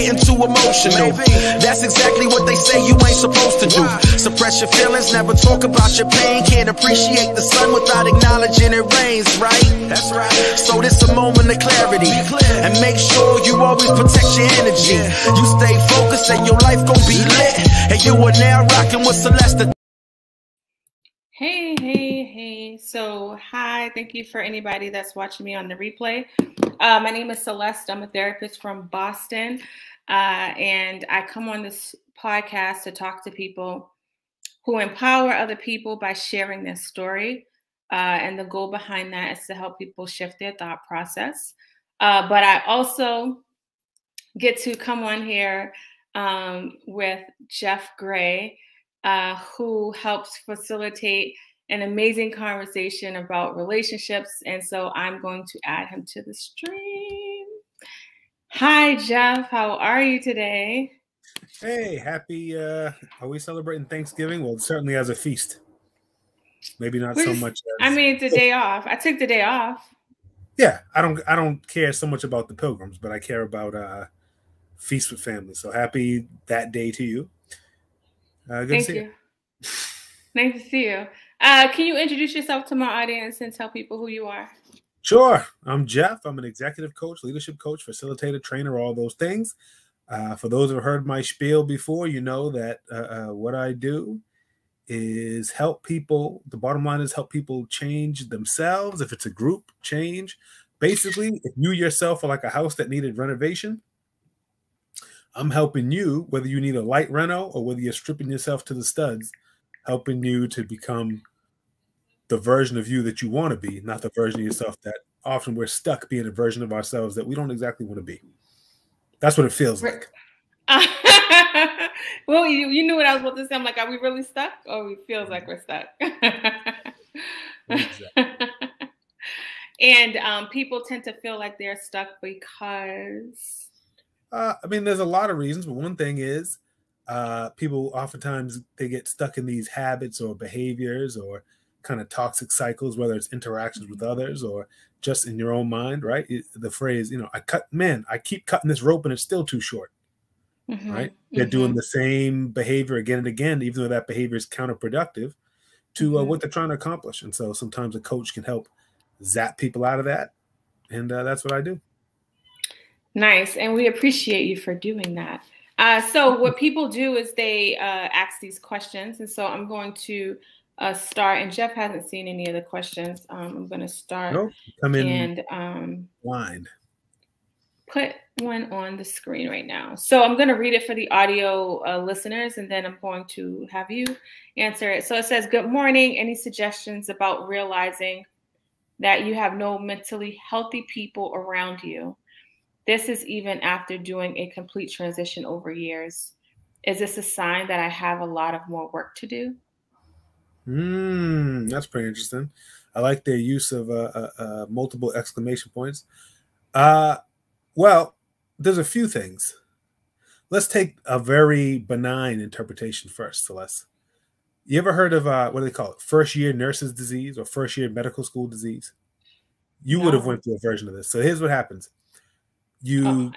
getting too emotional. That's exactly what they say you ain't supposed to do. Suppress your feelings, never talk about your pain. Can't appreciate the sun without acknowledging it rains, right? That's right. So this a moment of clarity, and make sure you always protect your energy. You stay focused and your life gon' be lit. And you are now rocking with Celeste. Hey. So, hi. Thank you for anybody that's watching me on the replay. My name is Celeste. I'm a therapist from Boston. And I come on this podcast to talk to people who empower other people by sharing their story. And the goal behind that is to help people shift their thought process. But I also get to come on here with Jeff Gray, who helps facilitate an amazing conversation about relationships. And so I'm going to add him to the stream. Hi, Jeff. How are you today? Hey, happy. Are we celebrating Thanksgiving? Well, certainly as a feast. Maybe not so much. I mean, it's a day off. I took the day off. Yeah, I don't care so much about the pilgrims, but I care about feast with family. So happy that day to you. Good to see you. Nice to see you. Can you introduce yourself to my audience and tell people who you are? Sure. I'm Jeff. I'm an executive coach, leadership coach, facilitator, trainer, all those things. For those who have heard my spiel before, you know that what I do is help people. The bottom line is help people change themselves. If it's a group change, basically, if you yourself are like a house that needed renovation, I'm helping you, whether you need a light reno or whether you're stripping yourself to the studs, helping you to become the version of you that you want to be, not the version of yourself that often we're stuck being a version of ourselves that we don't exactly want to be. That's what it feels like. Well, you knew what I was about to say. I'm like, are we really stuck? Or it feels like we're stuck? Exactly. And people tend to feel like they're stuck because... I mean, there's a lot of reasons, but one thing is people oftentimes they get stuck in these habits or behaviors or kind of toxic cycles, whether it's interactions with others or just in your own mind, right? The phrase, I keep cutting this rope and it's still too short, right? They're doing the same behavior again and again, even though that behavior is counterproductive to what they're trying to accomplish. And so sometimes a coach can help zap people out of that. And that's what I do. Nice. And we appreciate you for doing that. So what people do is they ask these questions. And so I'm going to start. And Jeff hasn't seen any of the questions. I'm going to start blind. Put one on the screen right now. So I'm going to read it for the audio listeners, and then I'm going to have you answer it. So it says, good morning. Any suggestions about realizing that you have no mentally healthy people around you? This is even after doing a complete transition over years. Is this a sign that I have a lot of more work to do? That's pretty interesting. I like their use of multiple exclamation points. Well, there's a few things. Let's take a very benign interpretation first, Celeste. You ever heard of, what do they call it? First year nurse's disease or first year medical school disease? You would have went through a version of this. So here's what happens. You're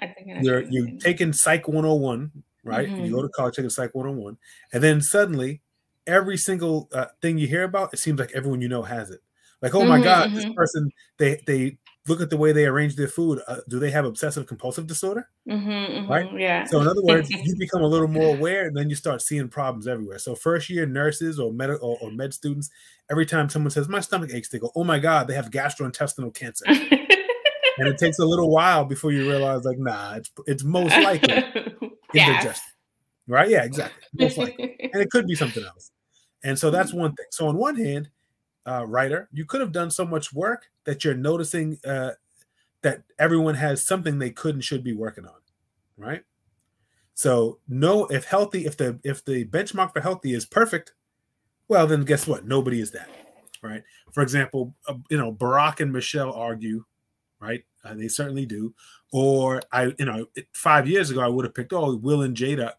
taking Psych 101, right? You go to college, taking Psych 101, and then suddenly every single thing you hear about, it seems like everyone you know has it. Like, oh my God, this person, they look at the way they arrange their food. Do they have obsessive compulsive disorder? Right? Yeah. So in other words, you become a little more aware, and then you start seeing problems everywhere. So first year nurses or med students, every time someone says, my stomach aches, they go, oh my God, they have gastrointestinal cancer. And it takes a little while before you realize, like, nah, it's most likely indigestion. Right? Yeah, exactly. Most likely. And it could be something else. And so that's one thing. So on one hand, writer, you could have done so much work that you're noticing that everyone has something they could and should be working on, right? So if the benchmark for healthy is perfect, well, then guess what? Nobody is that, right? For example, Barack and Michelle argue, right? They certainly do. Or 5 years ago, I would have picked, Will and Jada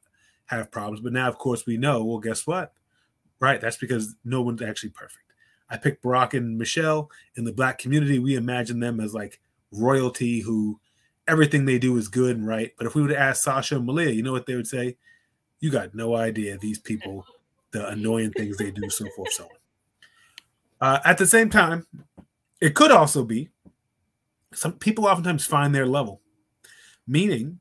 have problems. But now, of course, we know, well, guess what? Right? That's because no one's actually perfect. I picked Barack and Michelle. In the Black community, we imagine them as like royalty who everything they do is good and right. But if we would ask Sasha and Malia, you know what they would say? You got no idea, these people, the annoying things they do, so forth, so on. At the same time, it could also be some people oftentimes find their level, meaning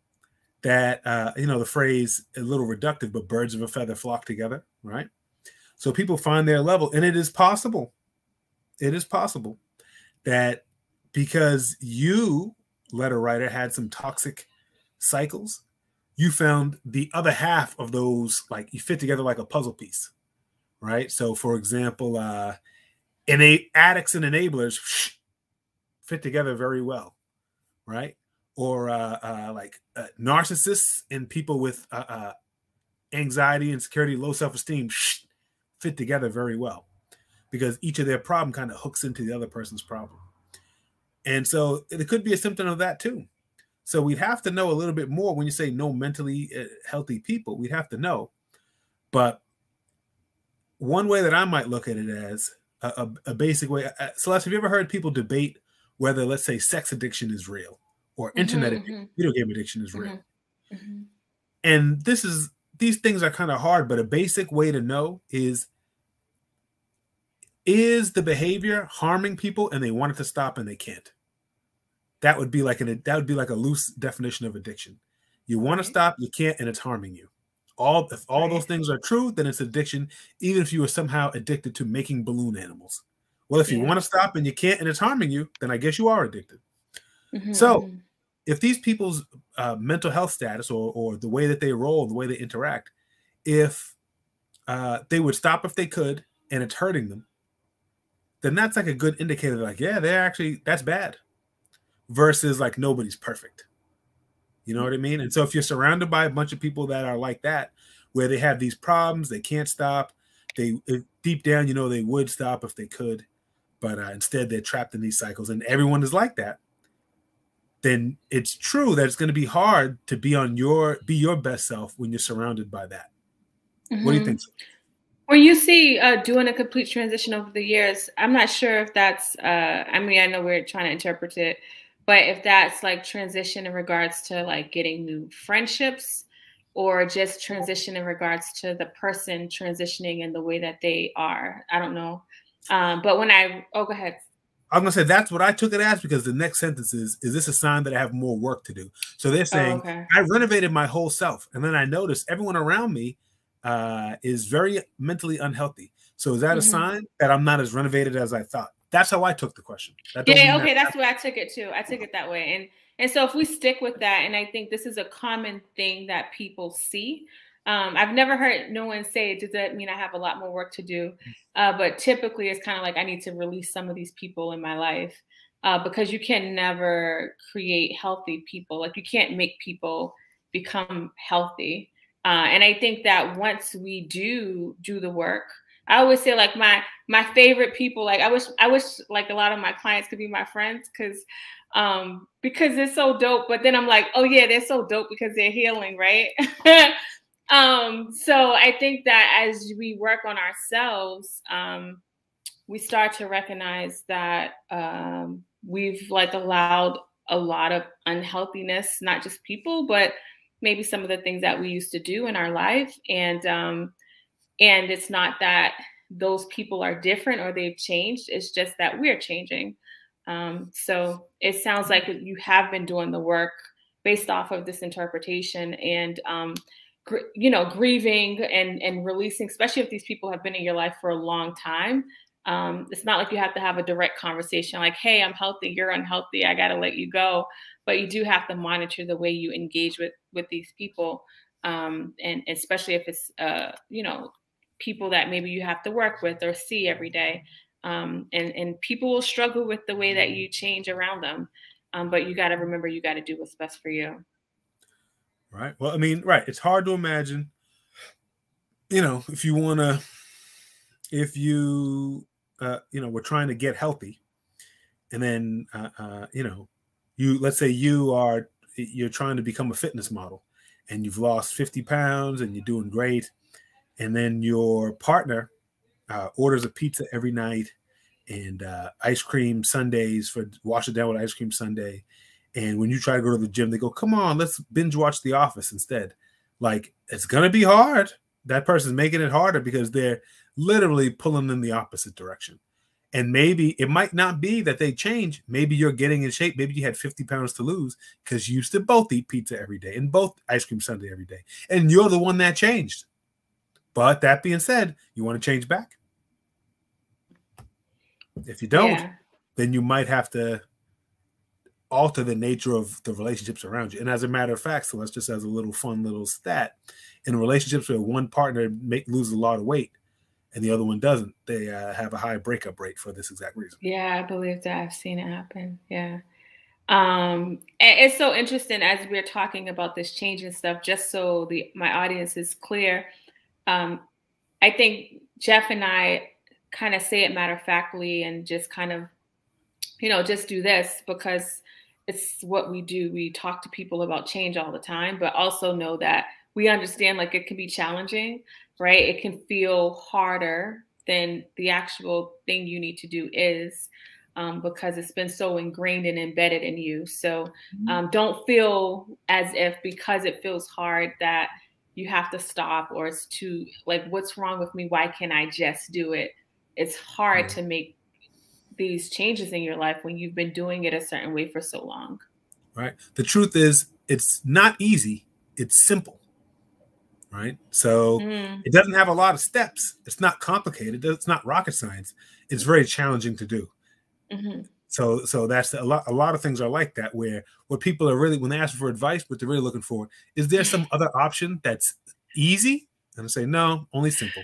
that, the phrase a little reductive, but birds of a feather flock together, right? So people find their level, and it is possible that because you, letter writer, had some toxic cycles, you found the other half of those, like you fit together like a puzzle piece, right? So for example, addicts and enablers fit together very well, right? Or narcissists and people with anxiety, insecurity, low self-esteem fit together very well, because each of their problem kind of hooks into the other person's problem. And so it could be a symptom of that too. So we'd have to know a little bit more. When you say no mentally healthy people, we'd have to know. But one way that I might look at it as a basic way, Celeste, have you ever heard people debate whether, let's say, sex addiction is real or internet addiction, video game addiction is real? And these things are kind of hard, but a basic way to know is the behavior harming people and they want it to stop and they can't? That would be like a loose definition of addiction. You want to stop, you can't, and it's harming you. If all those things are true, then it's addiction, even if you were somehow addicted to making balloon animals. Well, if you want to stop and you can't and it's harming you, then I guess you are addicted. So if these people's mental health status or the way that they roll, the way they interact, if they would stop if they could and it's hurting them, then that's like a good indicator. Like, yeah, that's bad. Versus like nobody's perfect. You know what I mean? And so if you're surrounded by a bunch of people that are like that, where they have these problems, they can't stop, deep down, they would stop if they could, but instead they're trapped in these cycles and everyone is like that, then it's true that it's going to be hard to be your best self when you're surrounded by that. What do you think? When you see doing a complete transition over the years, I'm not sure if that's, I know we're trying to interpret it, but if that's like transition in regards to like getting new friendships or just transition in regards to the person transitioning in the way that they are. I don't know. But go ahead. I'm going to say that's what I took it as, because the next sentence is this a sign that I have more work to do? So they're saying, I renovated my whole self. And then I noticed everyone around me is very mentally unhealthy. So is that a sign that I'm not as renovated as I thought? That's how I took the question. That's the way I took it too. I took it that way. And so if we stick with that, and I think this is a common thing that people see. I've never heard no one say, does that mean I have a lot more work to do? But typically it's kind of like I need to release some of these people in my life because you can never create healthy people. Like you can't make people become healthy. And I think that once we do the work, I always say like my favorite people, like I wish like a lot of my clients could be my friends because they're so dope. But then I'm like, oh yeah, they're so dope because they're healing, right? So I think that as we work on ourselves, we start to recognize that we've like allowed a lot of unhealthiness, not just people, but maybe some of the things that we used to do in our life. And it's not that those people are different or they've changed. It's just that we're changing. So it sounds like you have been doing the work based off of this interpretation and, grieving and releasing, especially if these people have been in your life for a long time. It's not like you have to have a direct conversation like, hey, I'm healthy, you're unhealthy, I got to let you go. But you do have to monitor the way you engage with these people. And especially if it's, people that maybe you have to work with or see every day. And people will struggle with the way that you change around them. But you got to remember, you got to do what's best for you. Right. Well, I mean, right. It's hard to imagine, if you we're trying to get healthy and then, let's say you're trying to become a fitness model and you've lost 50 pounds and you're doing great. And then your partner orders a pizza every night and ice cream sundaes wash it down with ice cream sundae. And when you try to go to the gym, they go, come on, let's binge watch The Office instead. Like, it's going to be hard. That person's making it harder because they're literally pulling in the opposite direction. And maybe it might not be that they change. Maybe you're getting in shape. Maybe you had 50 pounds to lose because you used to both eat pizza every day and both ice cream sundae every day. And you're the one that changed. But that being said, you want to change back? If you don't, then you might have to alter the nature of the relationships around you. And as a matter of fact, so let's just as a little fun little stat, in relationships where one partner loses a lot of weight and the other one doesn't, they have a high breakup rate for this exact reason. Yeah, I believe that. I've seen it happen. Yeah. And it's so interesting as we're talking about this change and stuff, just so my audience is clear. I think Jeff and I kind of say it matter-of-factly and just kind of, just do this because it's what we do. We talk to people about change all the time, but also know that we understand like it can be challenging, right? It can feel harder than the actual thing you need to do is because it's been so ingrained and embedded in you. So don't feel as if because it feels hard that you have to stop or it's too like, what's wrong with me? Why can't I just do it? It's hard to make these changes in your life when you've been doing it a certain way for so long. Right. The truth is it's not easy. It's simple. Right. So it doesn't have a lot of steps. It's not complicated. It's not rocket science. It's very challenging to do. So that's a lot of things are like that, where what people are really, when they ask for advice, what they're really looking for, is there some other option that's easy? And I say, no, only simple.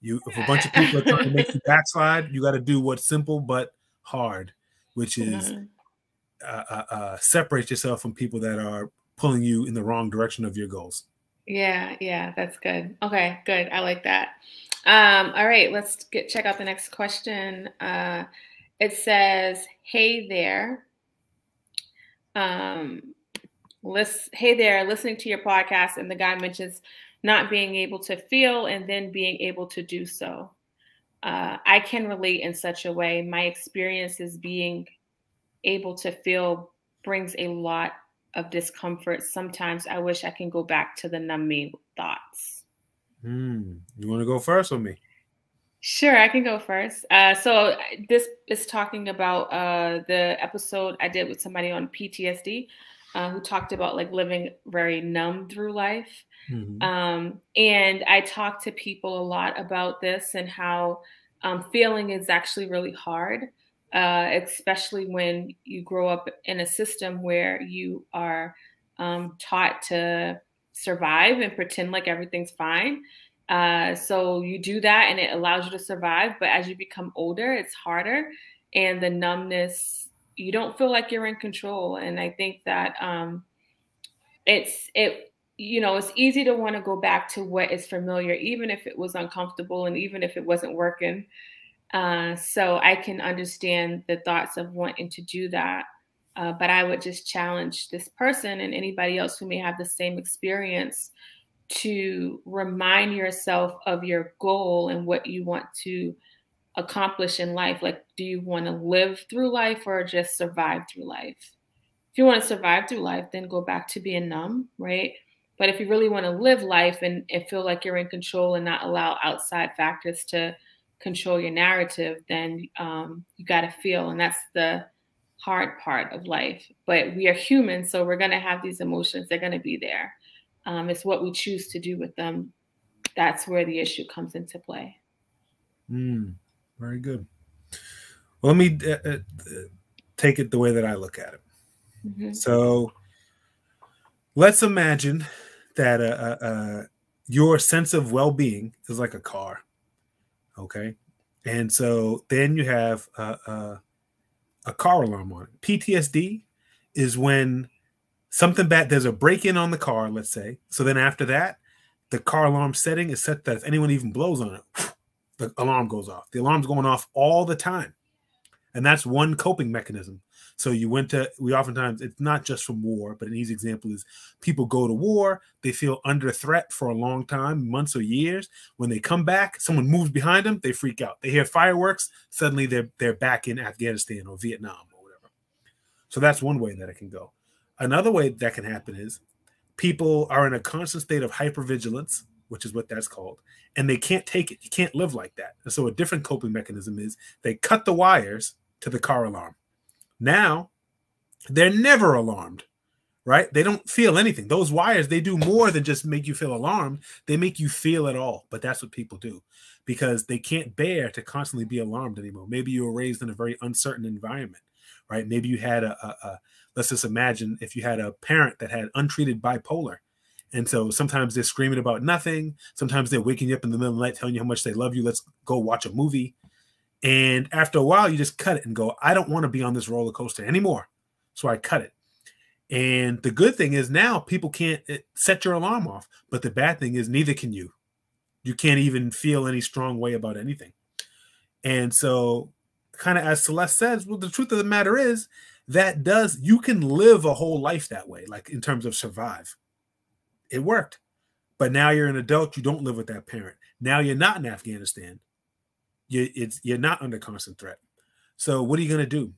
If a bunch of people are trying to make you backslide, you got to do what's simple but hard, which is separate yourself from people that are pulling you in the wrong direction of your goals. Yeah, that's good. Okay, good. I like that. All right, let's check out the next question. It says, "Hey there, listening to your podcast," and the guy mentions not being able to feel and then being able to do so. I can relate in such a way. My experience is being able to feel brings a lot of discomfort. Sometimes I wish I can go back to the numb thoughts. You want to go first or me? Sure, I can go first. So this is talking about the episode I did with somebody on PTSD who talked about like living very numb through life. And I talk to people a lot about this and how feeling is actually really hard, especially when you grow up in a system where you are taught to survive and pretend like everything's fine. So you do that and it allows you to survive. But as you become older, it's harder. And the numbness, you don't feel like you're in control. And I think that it's easy to want to go back to what is familiar, even if it was uncomfortable and even if it wasn't working. So I can understand the thoughts of wanting to do that. But I would just challenge this person and anybody else who may have the same experience to remind yourself of your goal and what you want to accomplish in life. Like, do you want to live through life or just survive through life? If you want to survive through life, then go back to being numb, right? But if you really want to live life and feel like you're in control and not allow outside factors to control your narrative, then you got to feel. And that's the hard part of life. But we are human, so we're going to have these emotions. They're going to be there. It's what we choose to do with them. That's where the issue comes into play. Very good. Well, let me take it the way that I look at it. So let's imagine that your sense of well-being is like a car. Okay. And so then you have a car alarm on it. PTSD is when something bad, there's a break-in on the car, let's say. So then after that, the car alarm setting is set that if anyone even blows on it, the alarm goes off. The alarm's going off all the time. And that's one coping mechanism. So we oftentimes, it's not just from war, but an easy example is people go to war, they feel under threat for a long time, months or years. When they come back, someone moves behind them, they freak out. They hear fireworks, suddenly they're back in Afghanistan or Vietnam or whatever. So that's one way that it can go. Another way that can happen is people are in a constant state of hypervigilance, which is what that's called, and they can't take it. You can't live like that. And so a different coping mechanism is they cut the wires to the car alarm. Now they're never alarmed, right? They don't feel anything. Those wires, they do more than just make you feel alarmed. They make you feel it all. But that's what people do because they can't bear to constantly be alarmed anymore. Maybe you were raised in a very uncertain environment, right? Maybe you had let's just imagine if you had a parent that had untreated bipolar. And so sometimes they're screaming about nothing. Sometimes they're waking you up in the middle of the night telling you how much they love you. Let's go watch a movie. And after a while, you just cut it and go, I don't want to be on this roller coaster anymore. So I cut it. And the good thing is now people can't set your alarm off. But the bad thing is neither can you. You can't even feel any strong way about anything. And so kind of as Celeste says, well, the truth of the matter is you can live a whole life that way, like in terms of survive. It worked. But now you're an adult. You don't live with that parent. Now you're not in Afghanistan. You're not under constant threat. So what are you going to do?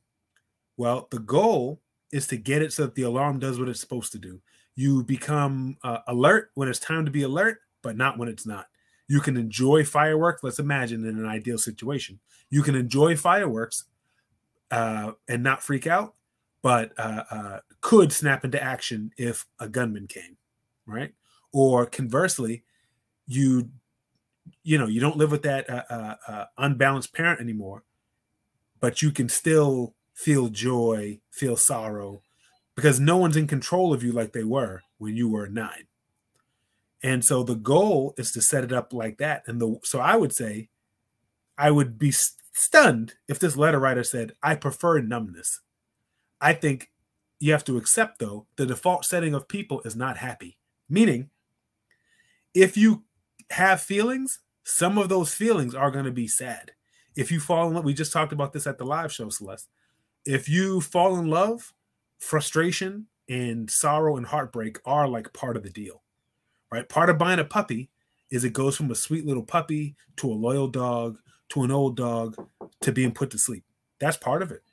Well, the goal is to get it so that the alarm does what it's supposed to do. You become alert when it's time to be alert, but not when it's not. You can enjoy fireworks. Let's imagine in an ideal situation. You can enjoy fireworks and not freak out, but could snap into action if a gunman came, right? Or conversely, you don't live with that unbalanced parent anymore, but you can still feel joy, feel sorrow, because no one's in control of you like they were when you were 9. And so the goal is to set it up like that. And so I would say, I would be stunned if this letter writer said, I prefer numbness. I think you have to accept, though, the default setting of people is not happy. Meaning, if you have feelings, some of those feelings are going to be sad. If you fall in love, we just talked about this at the live show, Celeste. If you fall in love, frustration and sorrow and heartbreak are like part of the deal, right? Part of buying a puppy is it goes from a sweet little puppy to a loyal dog to an old dog to being put to sleep. That's part of it.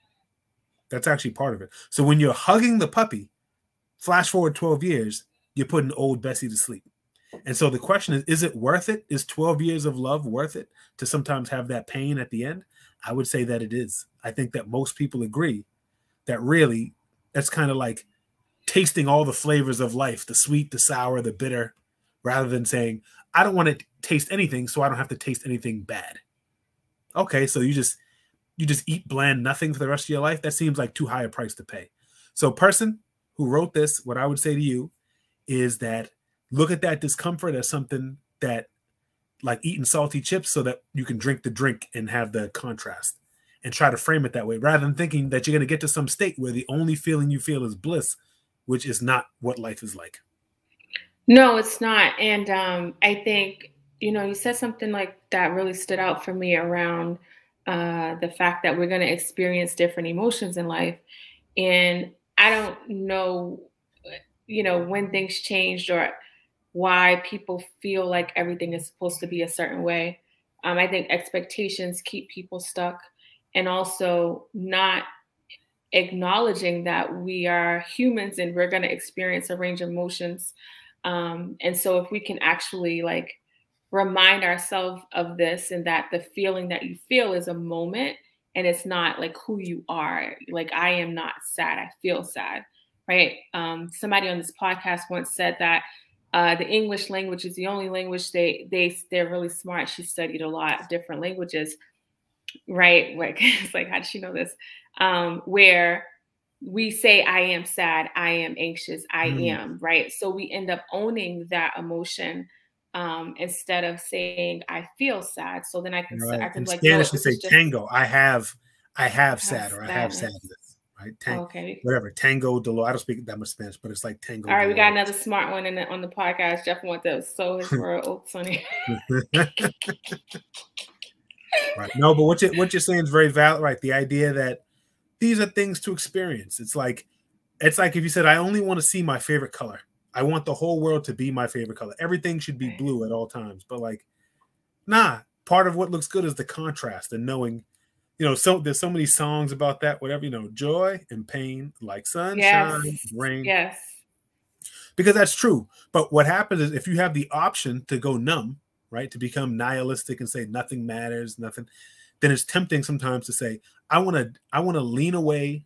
That's actually part of it. So when you're hugging the puppy, flash forward 12 years, you're putting old Bessie to sleep. And so the question is it worth it? Is 12 years of love worth it to sometimes have that pain at the end? I would say that it is. I think that most people agree that really that's kind of like tasting all the flavors of life, the sweet, the sour, the bitter, rather than saying, I don't want to taste anything, so I don't have to taste anything bad. Okay, so you just eat bland nothing for the rest of your life? That seems like too high a price to pay. So person who wrote this, what I would say to you is that look at that discomfort as something that like eating salty chips so that you can drink the drink and have the contrast and try to frame it that way rather than thinking that you're going to get to some state where the only feeling you feel is bliss, which is not what life is like. No, it's not. And I think, you said something like that really stood out for me around the fact that we're going to experience different emotions in life. And I don't know, when things changed or why people feel like everything is supposed to be a certain way. I think expectations keep people stuck, and also not acknowledging that we are humans and we're going to experience a range of emotions. And so if we can actually like remind ourselves of this and that the feeling that you feel is a moment and it's not like who you are. Like I am not sad, I feel sad, right? Somebody on this podcast once said that the English language is the only language they're really smart. She studied a lot of different languages, right? Like, it's like, how did she know this? Where we say, I am sad, I am anxious, I am, right? So we end up owning that emotion instead of saying, I feel sad. So then I can, right. I can in like, Spanish, no, you say tango. I have sad or I have sadness. sadness, right? Okay. Whatever. Tango dolor. I don't speak that much Spanish, but it's like tango. All right, dolor. we got another smart one on the podcast. Jeff wants to sow his word, old Sonny. Right. No, but what you're saying is very valid, right? The idea that these are things to experience. It's like if you said, I only want to see my favorite color. I want the whole world to be my favorite color. Everything should be blue at all times. But like, nah, part of what looks good is the contrast and knowing You know, so there's so many songs about that, whatever, you know, joy and pain, like sunshine, rain. Yes. Because that's true. But what happens is if you have the option to go numb, right, to become nihilistic and say nothing matters, nothing, then it's tempting sometimes to say, I want to lean away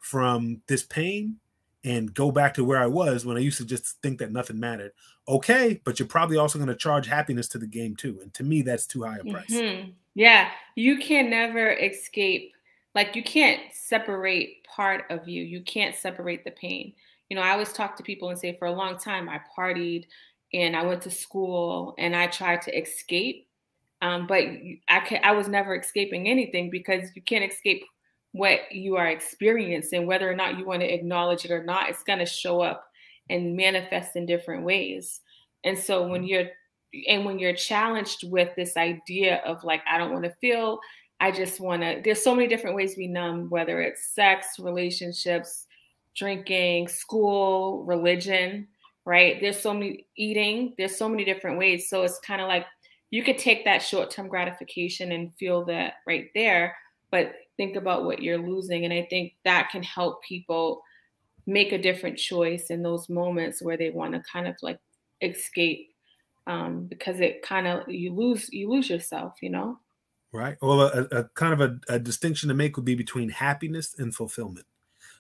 from this pain and go back to where I was when I used to just think that nothing mattered. Okay, but you're probably also going to charge happiness to the game too. And to me, that's too high a price. Mm-hmm. Yeah, you can never escape. Like, you can't separate part of you. You can't separate the pain. You know, I always talk to people and say, for a long time, I partied and I went to school and I tried to escape. But I was never escaping anything, because you can't escape what you are experiencing, whether or not you want to acknowledge it or not. It's going to show up and manifest in different ways. And so when you're challenged with this idea of like, I don't want to feel, I just want to, there's so many different ways we numb, whether it's sex, relationships, drinking, school, religion, right? There's so many, eating, there's so many different ways. So it's kind of like, you could take that short-term gratification and feel that right there, but think about what you're losing. And I think that can help people make a different choice in those moments where they want to kind of like escape, because it kind of, you lose yourself, you know? Right. Well, a kind of a distinction to make would be between happiness and fulfillment.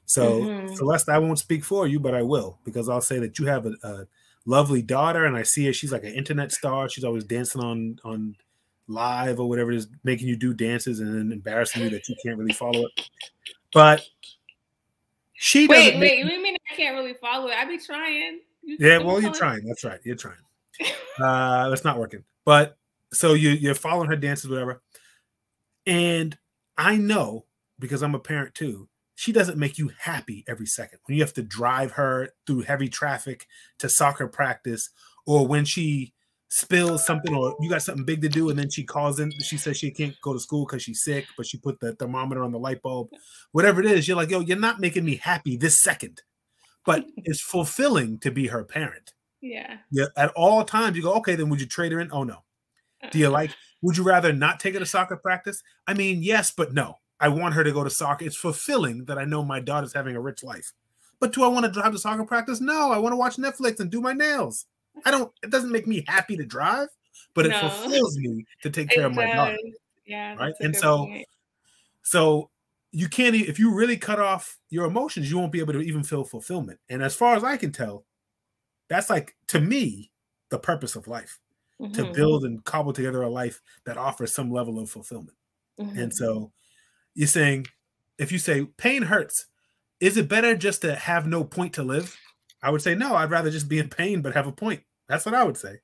So Celeste, I won't speak for you, but I will, because I'll say that you have a lovely daughter, and I see her. She's like an internet star. She's always dancing on live or whatever it is, making you do dances and then embarrassing you that you can't really follow it. But she doesn't. Wait, you mean I can't really follow it? I be trying. You're trying. That's right. You're trying. That's not working. But so you're following her dances, whatever. And I know, because I'm a parent too, she doesn't make you happy every second. When you have to drive her through heavy traffic to soccer practice, or when she spills something, or you got something big to do, and then she calls in, she says she can't go to school because she's sick, but she put the thermometer on the light bulb. Whatever it is, you're like, yo, you're not making me happy this second. But it's fulfilling to be her parent. Yeah. At all times, you go, okay, then would you trade her in? Oh, no. Do you would you rather not take her to soccer practice? I mean, yes, but no. I want her to go to soccer. It's fulfilling that I know my daughter's having a rich life. But do I want to drive to soccer practice? No, I want to watch Netflix and do my nails. It doesn't make me happy to drive, but it fulfills me to take care of my daughter. Yeah. Right. And so you can't, if you really cut off your emotions, you won't be able to even feel fulfillment. And as far as I can tell, that's like, to me, the purpose of life, to build and cobble together a life that offers some level of fulfillment. And so you're saying, if you say pain hurts, is it better just to have no point to live? I would say, no, I'd rather just be in pain, but have a point. That's what I would say.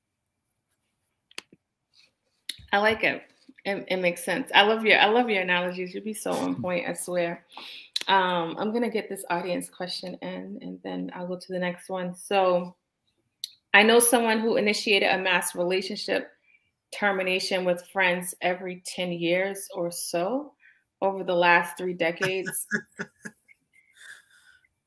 I like it. It makes sense. I love your analogies. You'd be so on point, I swear. I'm going to get this audience question in, and then I'll go to the next one. So I know someone who initiated a mass relationship termination with friends every 10 years or so over the last 3 decades.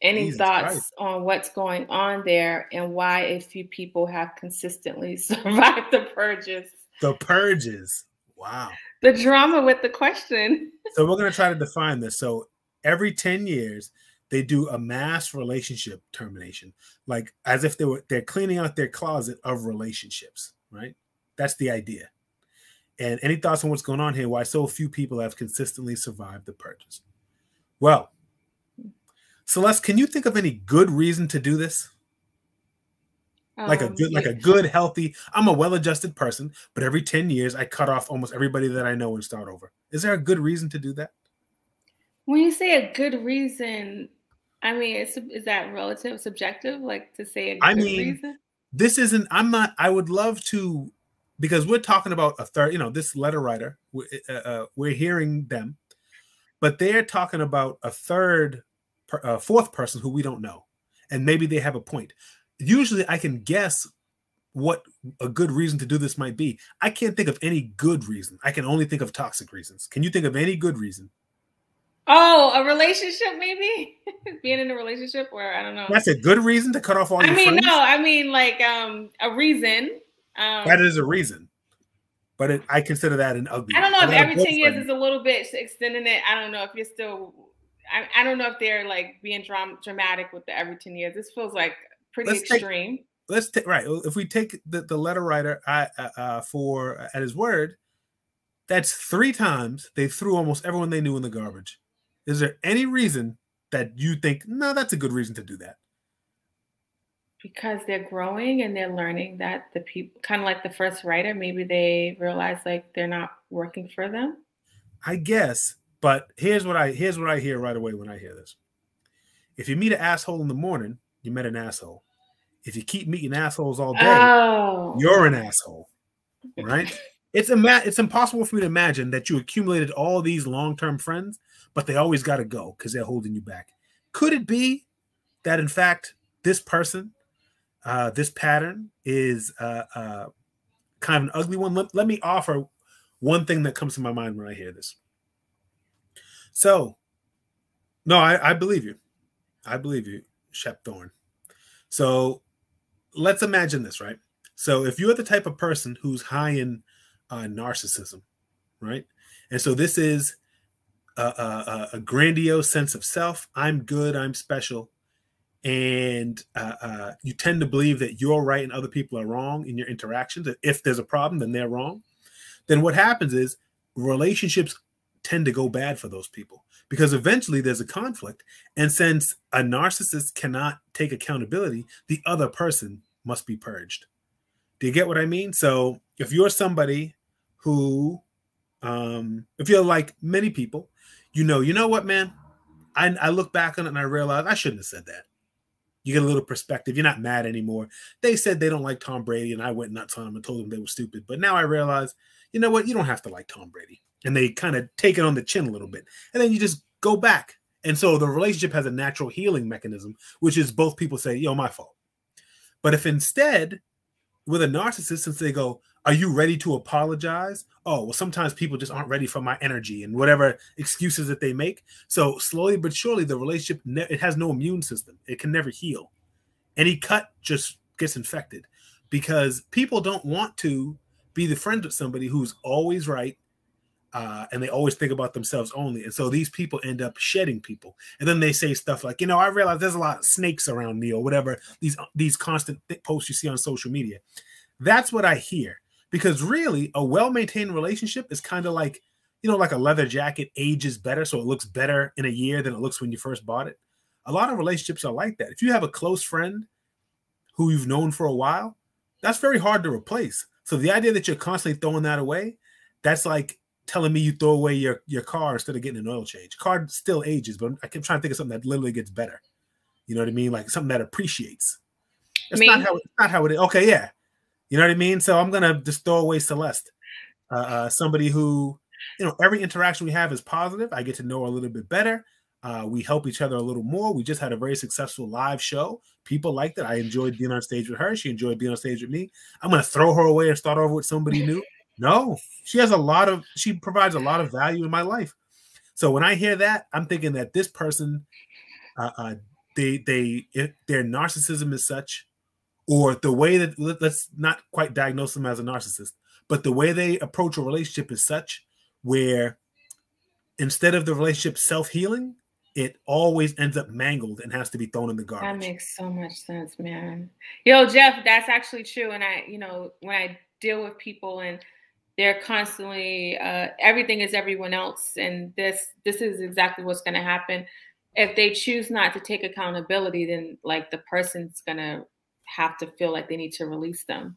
Any Jesus thoughts Christ. on what's going on there and why a few people have consistently survived the purges? The purges. Wow. The drama with the question. So we're going to try to define this. So every 10 years, they do a mass relationship termination, like as if they're cleaning out their closet of relationships, right? That's the idea. And any thoughts on what's going on here? Why so few people have consistently survived the purges? Well, Celeste, can you think of any good reason to do this? Like a good, healthy, I'm a well-adjusted person, but every 10 years I cut off almost everybody that I know and start over. Is there a good reason to do that? When you say a good reason, I mean, is that relative, subjective? Like to say a good reason? This isn't, I would love to, because we're talking about a third, this letter writer, we're hearing them, but they're talking about a fourth person who we don't know. And maybe they have a point. Usually I can guess what a good reason to do this might be. I can't think of any good reason. I can only think of toxic reasons. Can you think of any good reason? Oh, a relationship, maybe? Being in a relationship, or I don't know. That's a good reason to cut off all your friends? No, I mean like a reason. That is a reason. but I consider that an ugly. I don't know if every 10 years is a little bit extending it. I don't know if you're still. I don't know if they're like being dramatic with the every 10 years. This feels like pretty extreme. Let's take right. If we take the letter writer for at his word, that's 3 times they threw almost everyone they knew in the garbage. Is there any reason that you think, no, that's a good reason to do that? Because they're growing and they're learning that the people, kind of like the first writer, maybe they realize like they're not working for them. I guess, but here's what I hear right away when I hear this. If you meet an asshole in the morning, you met an asshole. If you keep meeting assholes all day, you're an asshole, right? It's impossible for me to imagine that you accumulated all these long-term friends, but they always got to go because they're holding you back. Could it be that, in fact, this person, this pattern is kind of an ugly one? Let me offer one thing that comes to my mind when I hear this. So, no, I believe you. I believe you, Shep Thorne. So let's imagine this, right? So if you're the type of person who's high in narcissism, right? And so this is a grandiose sense of self. I'm good. I'm special. And you tend to believe that you're right and other people are wrong in your interactions. If there's a problem, then they're wrong. Then what happens is relationships tend to go bad for those people because eventually there's a conflict. And since a narcissist cannot take accountability, the other person must be purged. Do you get what I mean? So if you're somebody who, if you're like many people, you know what, man, I look back on it and I realize I shouldn't have said that. You get a little perspective. You're not mad anymore. They said they don't like Tom Brady and I went nuts on them and told them they were stupid. But now I realize, you know what? You don't have to like Tom Brady. And they kind of take it on the chin a little bit. And then you just go back. And so the relationship has a natural healing mechanism, which is both people say, yo, my fault. But if instead, with a narcissist, since they go, are you ready to apologize? Oh, well, sometimes people just aren't ready for my energy and whatever excuses that they make. So slowly but surely, the relationship, it has no immune system. It can never heal. Any cut just gets infected because people don't want to be the friend of somebody who's always right. And they always think about themselves only. And so these people end up shedding people. And then they say stuff like, you know, I realize there's a lot of snakes around me or whatever, these constant posts you see on social media. That's what I hear. Because really, a well-maintained relationship is kind of like, you know, like a leather jacket ages better. So it looks better in a year than it looks when you first bought it. A lot of relationships are like that. If you have a close friend who you've known for a while, that's very hard to replace. So the idea that you're constantly throwing that away, that's like telling me you throw away your car instead of getting an oil change. Car still ages, but I keep trying to think of something that literally gets better. You know what I mean? Like something that appreciates. It's not how it is. Okay, yeah. You know what I mean? So I'm gonna just throw away Celeste. Somebody who, you know, every interaction we have is positive. I get to know her a little bit better. We help each other a little more. We just had a very successful live show. People liked it. I enjoyed being on stage with her. She enjoyed being on stage with me. I'm gonna throw her away and start over with somebody new. No, she provides a lot of value in my life. So when I hear that, I'm thinking that this person, their narcissism is such, or the way that, let's not quite diagnose them as a narcissist, but the way they approach a relationship is such where instead of the relationship self-healing, it always ends up mangled and has to be thrown in the garbage. That makes so much sense, man. Yo, Jeff, that's actually true. And when I deal with people and they're constantly, everything is everyone else. And this is exactly what's going to happen. If they choose not to take accountability, then like the person's going to have to feel like they need to release them.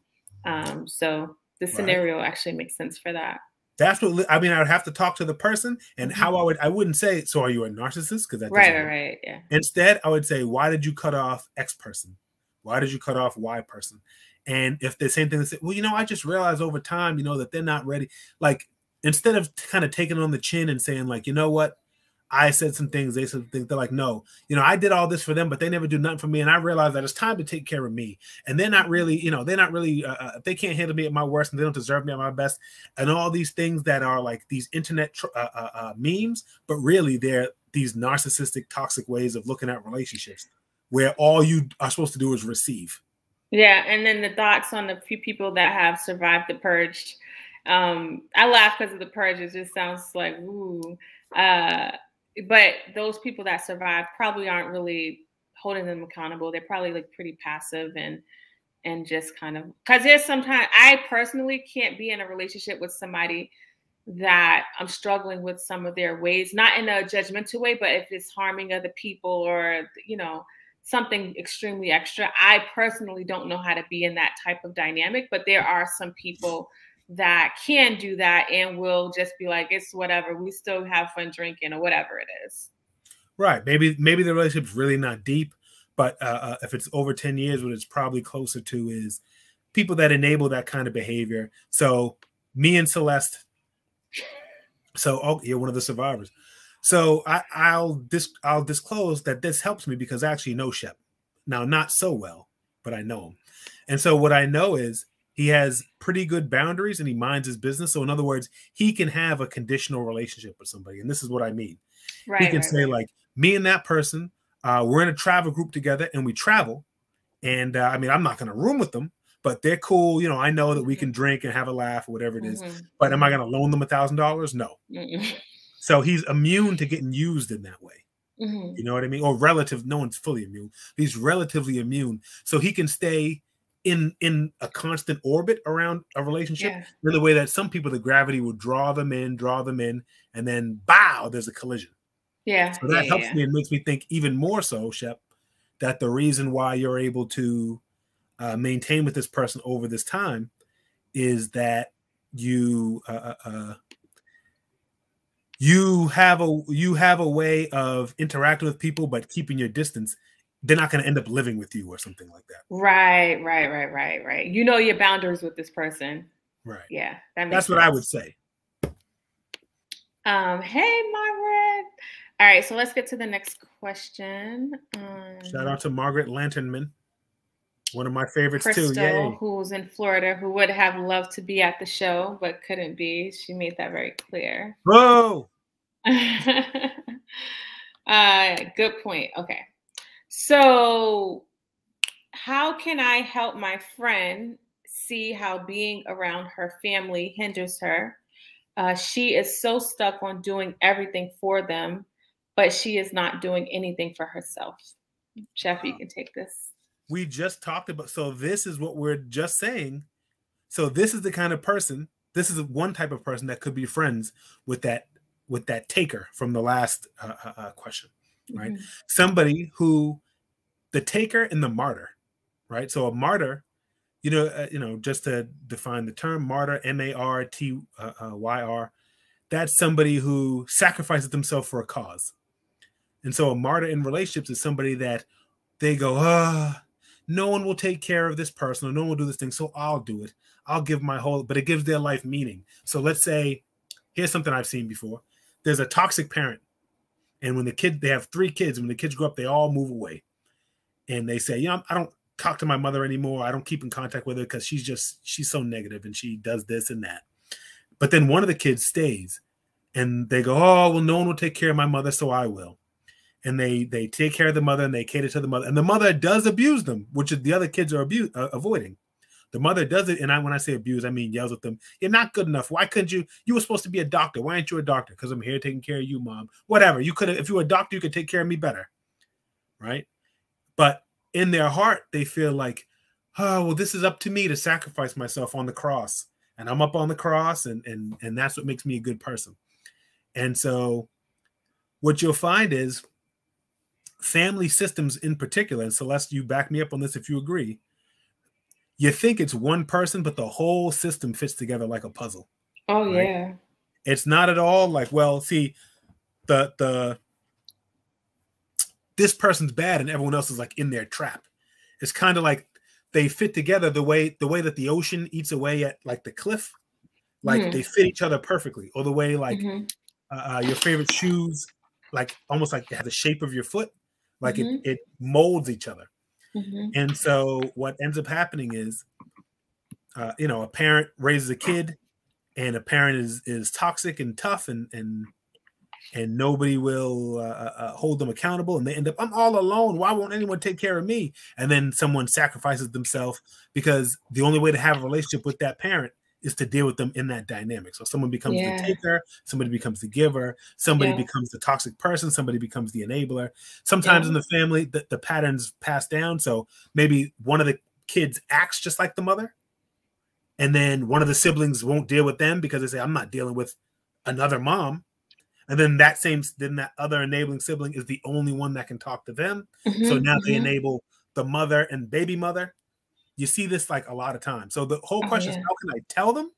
So the scenario actually makes sense for that. That's what I mean. I would have to talk to the person and how I wouldn't say, so are you a narcissist? Because that right. Yeah. Instead, I would say, why did you cut off X person? Why did you cut off Y person? And if the same thing, they say, well, you know, I just realized over time, you know, that they're not ready. Like, instead of kind of taking on the chin and saying, like, you know what, I said some things, they said things, they're like, no, you know, I did all this for them, but they never do nothing for me. And I realized that it's time to take care of me. And they're not really, you know, they can't handle me at my worst and they don't deserve me at my best. And all these things that are like these internet memes, but really they're these narcissistic, toxic ways of looking at relationships where all you are supposed to do is receive. Yeah, and then the thoughts on the few people that have survived the purge I laugh because of the purge. It just sounds like, ooh. But those people that survive probably aren't really holding them accountable. They're probably like pretty passive and just kind of, because there's sometimes I personally can't be in a relationship with somebody that I'm struggling with some of their ways, not in a judgmental way, but if it's harming other people or, you know, something extremely extra. I personally don't know how to be in that type of dynamic, but there are some people that can do that and will just be like, it's whatever. We still have fun drinking or whatever it is. Right. Maybe the relationship's really not deep, but if it's over 10 years, what it's probably closer to is people that enable that kind of behavior. So me and Celeste. So you're one of the survivors. So I'll disclose that this helps me because I actually know Shep. Now, not so well, but I know him. And so what I know is he has pretty good boundaries and he minds his business. So in other words, he can have a conditional relationship with somebody. And this is what I mean. Right, he can say like, me and that person, we're in a travel group together and we travel. And I mean, I'm not going to room with them, but they're cool. You know, I know that we can drink and have a laugh or whatever it is. But am I going to loan them $1,000? No. So he's immune to getting used in that way. You know what I mean? Or relative, no one's fully immune. He's relatively immune. So he can stay in a constant orbit around a relationship in the way that some people, the gravity will draw them in, and then bow, there's a collision. Yeah. So that helps me and makes me think even more so, Shep, that the reason why you're able to maintain with this person over this time is that you have a way of interacting with people but keeping your distance. They're not going to end up living with you or something like that. Right. You know your boundaries with this person. Right. Yeah, that's what I would say. Hey, Margaret. All right, so let's get to the next question. Shout out to Margaret Lanternman. One of my favorites Crystal, too. Yay. Who's in Florida, who would have loved to be at the show but couldn't be. She made that very clear. Whoa. Good point. Okay. So how can I help my friend see how being around her family hinders her? She is so stuck on doing everything for them, but she is not doing anything for herself. Jeff, you can take this. We just talked about, so this is what we're just saying. So this is the kind of person, this is one type of person that could be friends with that taker from the last question, right? Somebody who, the taker and the martyr, right? So a martyr, just to define the term, martyr, M-A-R-T-Y-R, that's somebody who sacrifices themselves for a cause. And so a martyr in relationships is somebody that they go, no one will take care of this person, or no one will do this thing, so I'll do it. I'll give my whole, but it gives their life meaning. So let's say, here's something I've seen before. There's a toxic parent. And when they have 3 kids, when the kids grow up, they all move away. And they say, I don't talk to my mother anymore. I don't keep in contact with her because she's so negative and she does this and that. But then one of the kids stays and they go, oh, well, no one will take care of my mother, so I will. And they take care of the mother and they cater to the mother. And the mother does abuse them, which the other kids are avoiding. The mother does it. And when I say abuse, I mean yells at them. You're not good enough. Why couldn't you? You were supposed to be a doctor. Why aren't you a doctor? Because I'm here taking care of you, Mom. Whatever. You could have, if you were a doctor, you could take care of me better. Right? But in their heart, they feel like, oh, well, this is up to me to sacrifice myself on the cross. And I'm up on the cross, and that's what makes me a good person. And so what you'll find is family systems in particular, and Celeste, you back me up on this if you agree, you think it's one person, but the whole system fits together like a puzzle. Oh, right? yeah. It's not at all like, well, see, this person's bad and everyone else is like in their trap. It's kind of like they fit together the way that the ocean eats away at like the cliff, like they fit each other perfectly. Or the way like your favorite shoes, like almost like they have the shape of your foot, like it molds each other. And so what ends up happening is, a parent raises a kid, and a parent is toxic and tough, and nobody will hold them accountable, and they end up, I'm all alone. Why won't anyone take care of me? And then someone sacrifices themselves because the only way to have a relationship with that parent is to deal with them in that dynamic. So someone becomes the taker, somebody becomes the giver, somebody becomes the toxic person, somebody becomes the enabler. Sometimes in the family, the patterns pass down. So maybe one of the kids acts just like the mother, and then one of the siblings won't deal with them because they say, I'm not dealing with another mom. And then that other enabling sibling is the only one that can talk to them. So now they enable the mother and baby mother. You see this like a lot of times. So the whole question is, how can I tell them?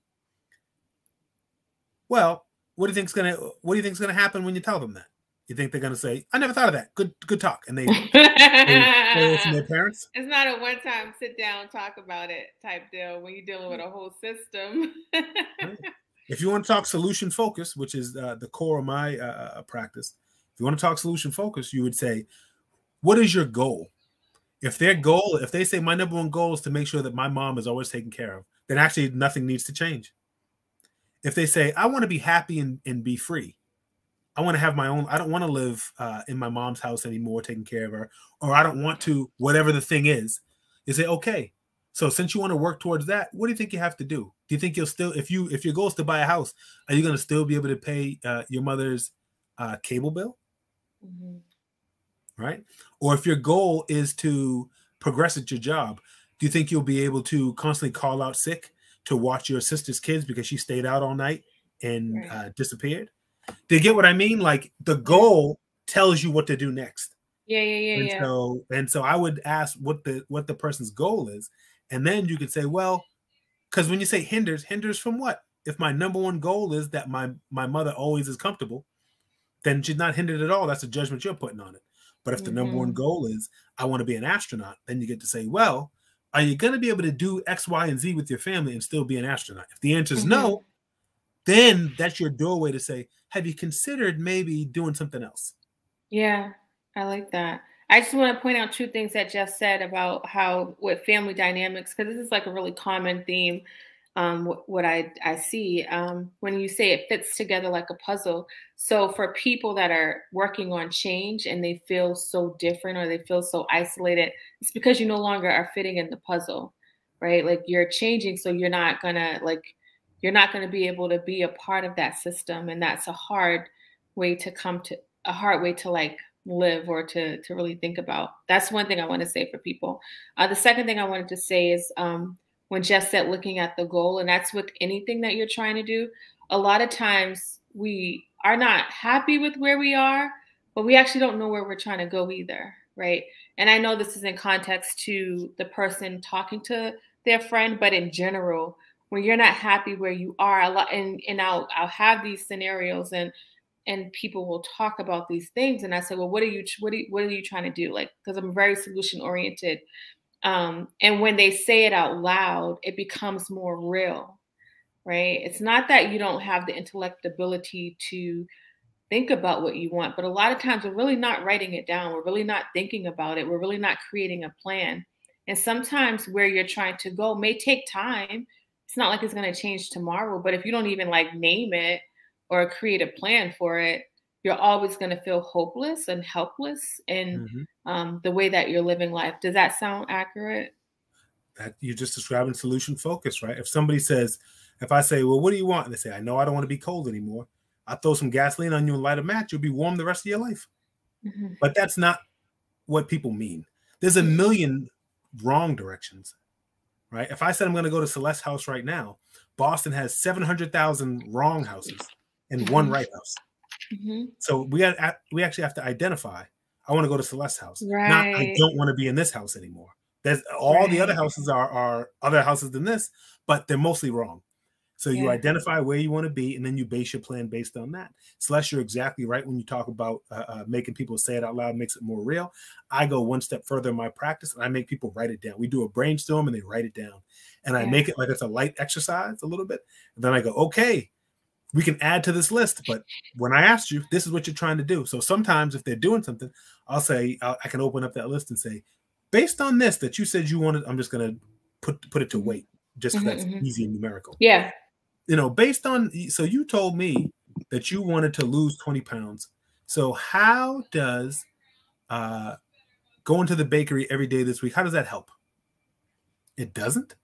Well, what do you think's gonna happen when you tell them that? You think they're gonna say, I never thought of that. Good talk. And they stay away from their parents? It's not a one-time sit down, talk about it type deal when you're dealing with a whole system. Right. If you want to talk solution focus, which is the core of my practice, if you want to talk solution focus, you would say, what is your goal? If they say my number one goal is to make sure that my mom is always taken care of, then actually nothing needs to change. If they say, I want to be happy and be free, I want to have my own, I don't want to live in my mom's house anymore, taking care of her, or I don't want to, whatever the thing is, you say, okay, so since you want to work towards that, what do you think you have to do? Do you think you'll still, if your goal is to buy a house, are you going to still be able to pay your mother's cable bill? Right? Or if your goal is to progress at your job, do you think you'll be able to constantly call out sick to watch your sister's kids because she stayed out all night and disappeared? Do you get what I mean? Like the goal tells you what to do next. So I would ask what the person's goal is, and then you could say, well, because when you say hinders from what? If my number one goal is that my mother always is comfortable, then she's not hindered at all. That's a judgment you're putting on it. But if the number one goal is I want to be an astronaut, then you get to say, well, are you going to be able to do X, Y, and Z with your family and still be an astronaut? If the answer is no, then that's your doorway to say, have you considered maybe doing something else? Yeah, I like that. I just want to point out two things that Jeff said about how with family dynamics, because this is like a really common theme. What I see when you say it fits together like a puzzle. So for people that are working on change and they feel so different or they feel so isolated, it's because you no longer are fitting in the puzzle, right? Like you're changing, so you're not gonna be able to be a part of that system, and that's a hard way to like live or to really think about. That's one thing I want to say for people. The second thing I wanted to say is when Jeff said looking at the goal, and that's with anything that you're trying to do, a lot of times we are not happy with where we are, but we actually don't know where we're trying to go either, right? And I know this is in context to the person talking to their friend, but in general, when you're not happy where you are, a lot, and I'll have these scenarios and people will talk about these things, and I say, well, what are you trying to do? Like, because I'm very solution oriented. And when they say it out loud, it becomes more real, right? It's not that you don't have the intellect ability to think about what you want, but a lot of times we're really not writing it down. We're really not thinking about it. We're really not creating a plan. And sometimes where you're trying to go may take time. It's not like it's going to change tomorrow, but if you don't even like name it or create a plan for it, you're always going to feel hopeless and helpless in the way that you're living life. Does that sound accurate? That you're just describing solution focus, right? If I say, well, what do you want? And they say, I know I don't want to be cold anymore. I'll throw some gasoline on you and light a match. You'll be warm the rest of your life. But that's not what people mean. There's a million wrong directions, right? If I said I'm going to go to Celeste's house right now, Boston has 700,000 wrong houses and one right house. So we actually have to identify, I want to go to Celeste's house. Right. Not I don't want to be in this house anymore. There's all the other houses are other houses than this, but they're mostly wrong. So you identify where you want to be, and then you base your plan based on that. Celeste, you're exactly right when you talk about making people say it out loud makes it more real. I go one step further in my practice, and I make people write it down. We do a brainstorm, and they write it down. And I make it like it's a light exercise a little bit. And then I go, okay, we can add to this list. But when I asked you, this is what you're trying to do. So sometimes if they're doing something, I'll say, I can open up that list and say, based on this that you said you wanted, I'm just going to put it to weight, just because that's easy and numerical. Yeah. You know, based on, so you told me that you wanted to lose 20 pounds. So how does going to the bakery every day this week, how does that help? It doesn't?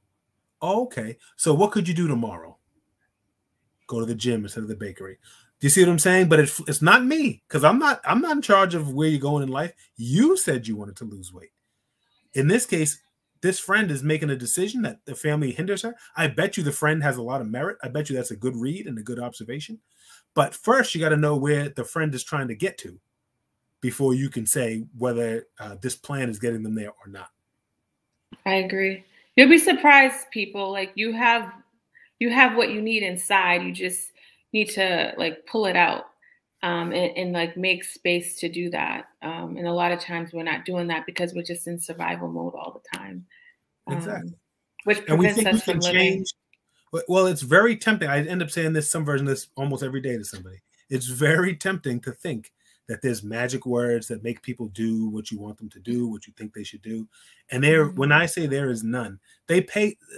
Oh, okay. So what could you do tomorrow? Go to the gym instead of the bakery. Do you see what I'm saying? But it's not me, because I'm not in charge of where you're going in life. You said you wanted to lose weight. In this case, this friend is making a decision that the family hinders her. I bet you the friend has a lot of merit. I bet you that's a good read and a good observation. But first, you got to know where the friend is trying to get to before you can say whether this plan is getting them there or not. I agree. You'll be surprised, people. Like you have what you need inside. You just need to like pull it out and like make space to do that. And a lot of times we're not doing that because we're just in survival mode all the time. Exactly. Which and we prevents think we us from can living. change. Well, it's very tempting. I end up saying this, some version of this almost every day to somebody. It's very tempting to think that there's magic words that make people do what you want them to do, what you think they should do. And when I say there is none,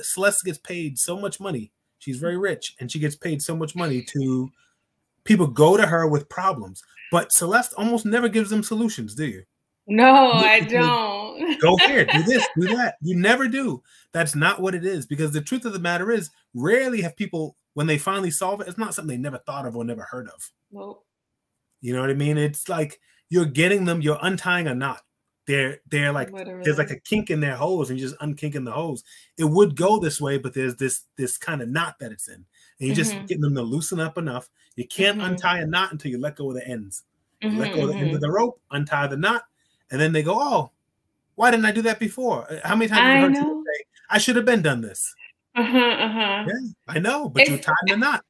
Celeste gets paid so much money. She's very rich, and she gets paid so much money to people go to her with problems. But Celeste almost never gives them solutions, do you? No, I don't. Go here, do this, do that. You never do. That's not what it is, because the truth of the matter is, rarely have people, when they finally solve it, it's not something they never thought of or never heard of. Nope. You know what I mean? It's like you're getting them, you're untying a knot. They're like, Literally. There's like a kink in their hose, and you're just unkinking the hose. It would go this way, but there's this kind of knot that it's in. And you're just getting them to loosen up enough. You can't untie a knot until you let go of the ends. You let go of the end of the rope, untie the knot, and then they go, oh, why didn't I do that before? How many times have you heard people say, I should have been done this? Yeah, I know, but you're tying the knot.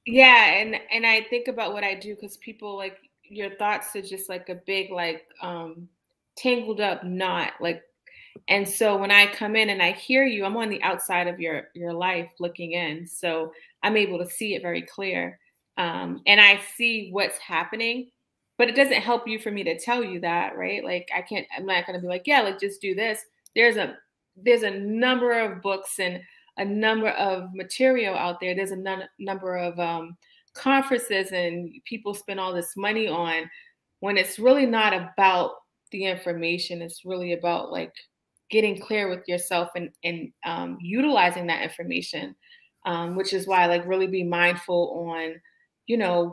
Yeah, and I think about what I do, because people, like, your thoughts are just like a big, like, tangled up knot, like, and so when I come in and I hear you, I'm on the outside of your life looking in, so I'm able to see it very clear, and I see what's happening, but it doesn't help you for me to tell you that, right? Like, I'm not going to be like, yeah, like, just do this. There's a number of books and a number of material out there. There's a number of conferences, and people spend all this money on, when it's really not about the information. It's really about like getting clear with yourself and utilizing that information, which is why, like, really be mindful on,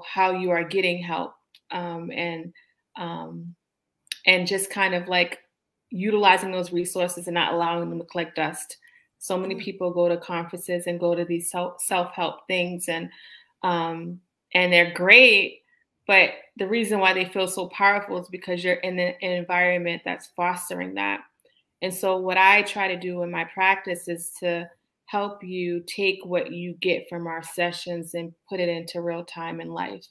how you are getting help, and just kind of like utilizing those resources and not allowing them to collect dust. So many people go to conferences and go to these self-help things, and they're great, but the reason why they feel so powerful is because you're in an environment that's fostering that. And so what I try to do in my practice is to help you take what you get from our sessions and put it into real time in life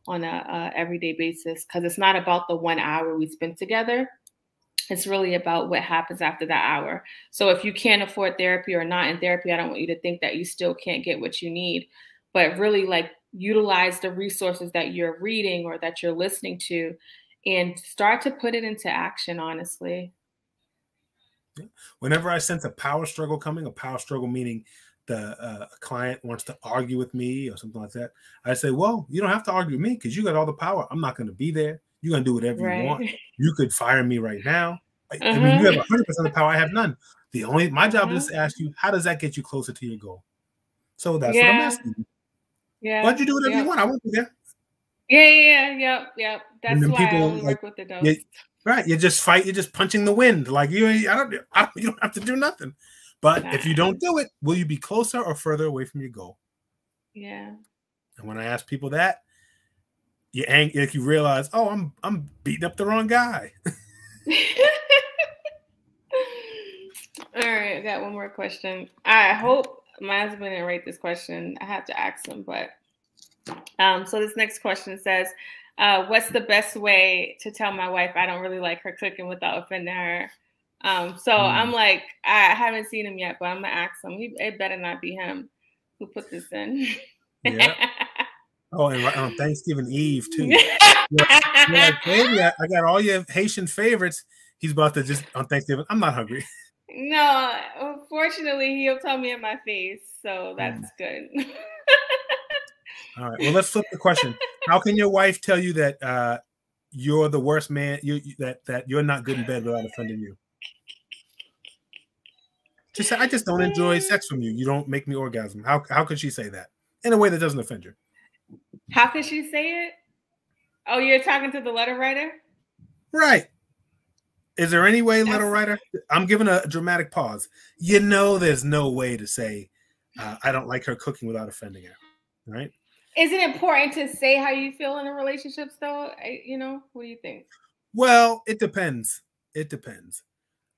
on a everyday basis, because it's not about the 1 hour we spend together. It's really about what happens after that hour. So if you can't afford therapy or not in therapy, I don't want you to think that you still can't get what you need, but really, like, utilize the resources that you're reading or that you're listening to and start to put it into action, honestly. Whenever I sense a power struggle coming, a power struggle meaning the client wants to argue with me or something like that, I say, well, you don't have to argue with me because you got all the power. I'm not going to be there. You're going to do whatever you want. You could fire me right now. I mean, you have 100% of the power. I have none. My job is to ask you, how does that get you closer to your goal? So that's what I'm asking you. Yeah. Why'd you do whatever you want? I won't be there. Yep. That's why I only work with the dose. Right. You just fight. You're just punching the wind. Like you don't have to do nothing. But if you don't do it, will you be closer or further away from your goal? Yeah. And when I ask people that, you realize, oh, I'm beating up the wrong guy. All right, I got one more question. I hope my husband didn't write this question. I have to ask him, but so this next question says, what's the best way to tell my wife I don't really like her cooking without offending her? I'm like, I haven't seen him yet, but I'm gonna ask him. It better not be him who put this in. Yeah. Oh, and on Thanksgiving Eve too. You're like, baby, I got all your Haitian favorites. He's about to just on Thanksgiving. I'm not hungry. No, unfortunately, he'll tell me in my face, so that's good. All right. Well, let's flip the question. How can your wife tell you that you're the worst man? That you're not good in bed without offending you? Just say, I just don't enjoy sex from you. You don't make me orgasm. How could she say that in a way that doesn't offend her? How could she say it? Oh, you're talking to the letter writer? Right. Is there any way, letter writer? I'm giving a dramatic pause. You know, there's no way to say, I don't like her cooking without offending her. Right? Is it important to say how you feel in a relationship, though? What do you think? Well, it depends. It depends.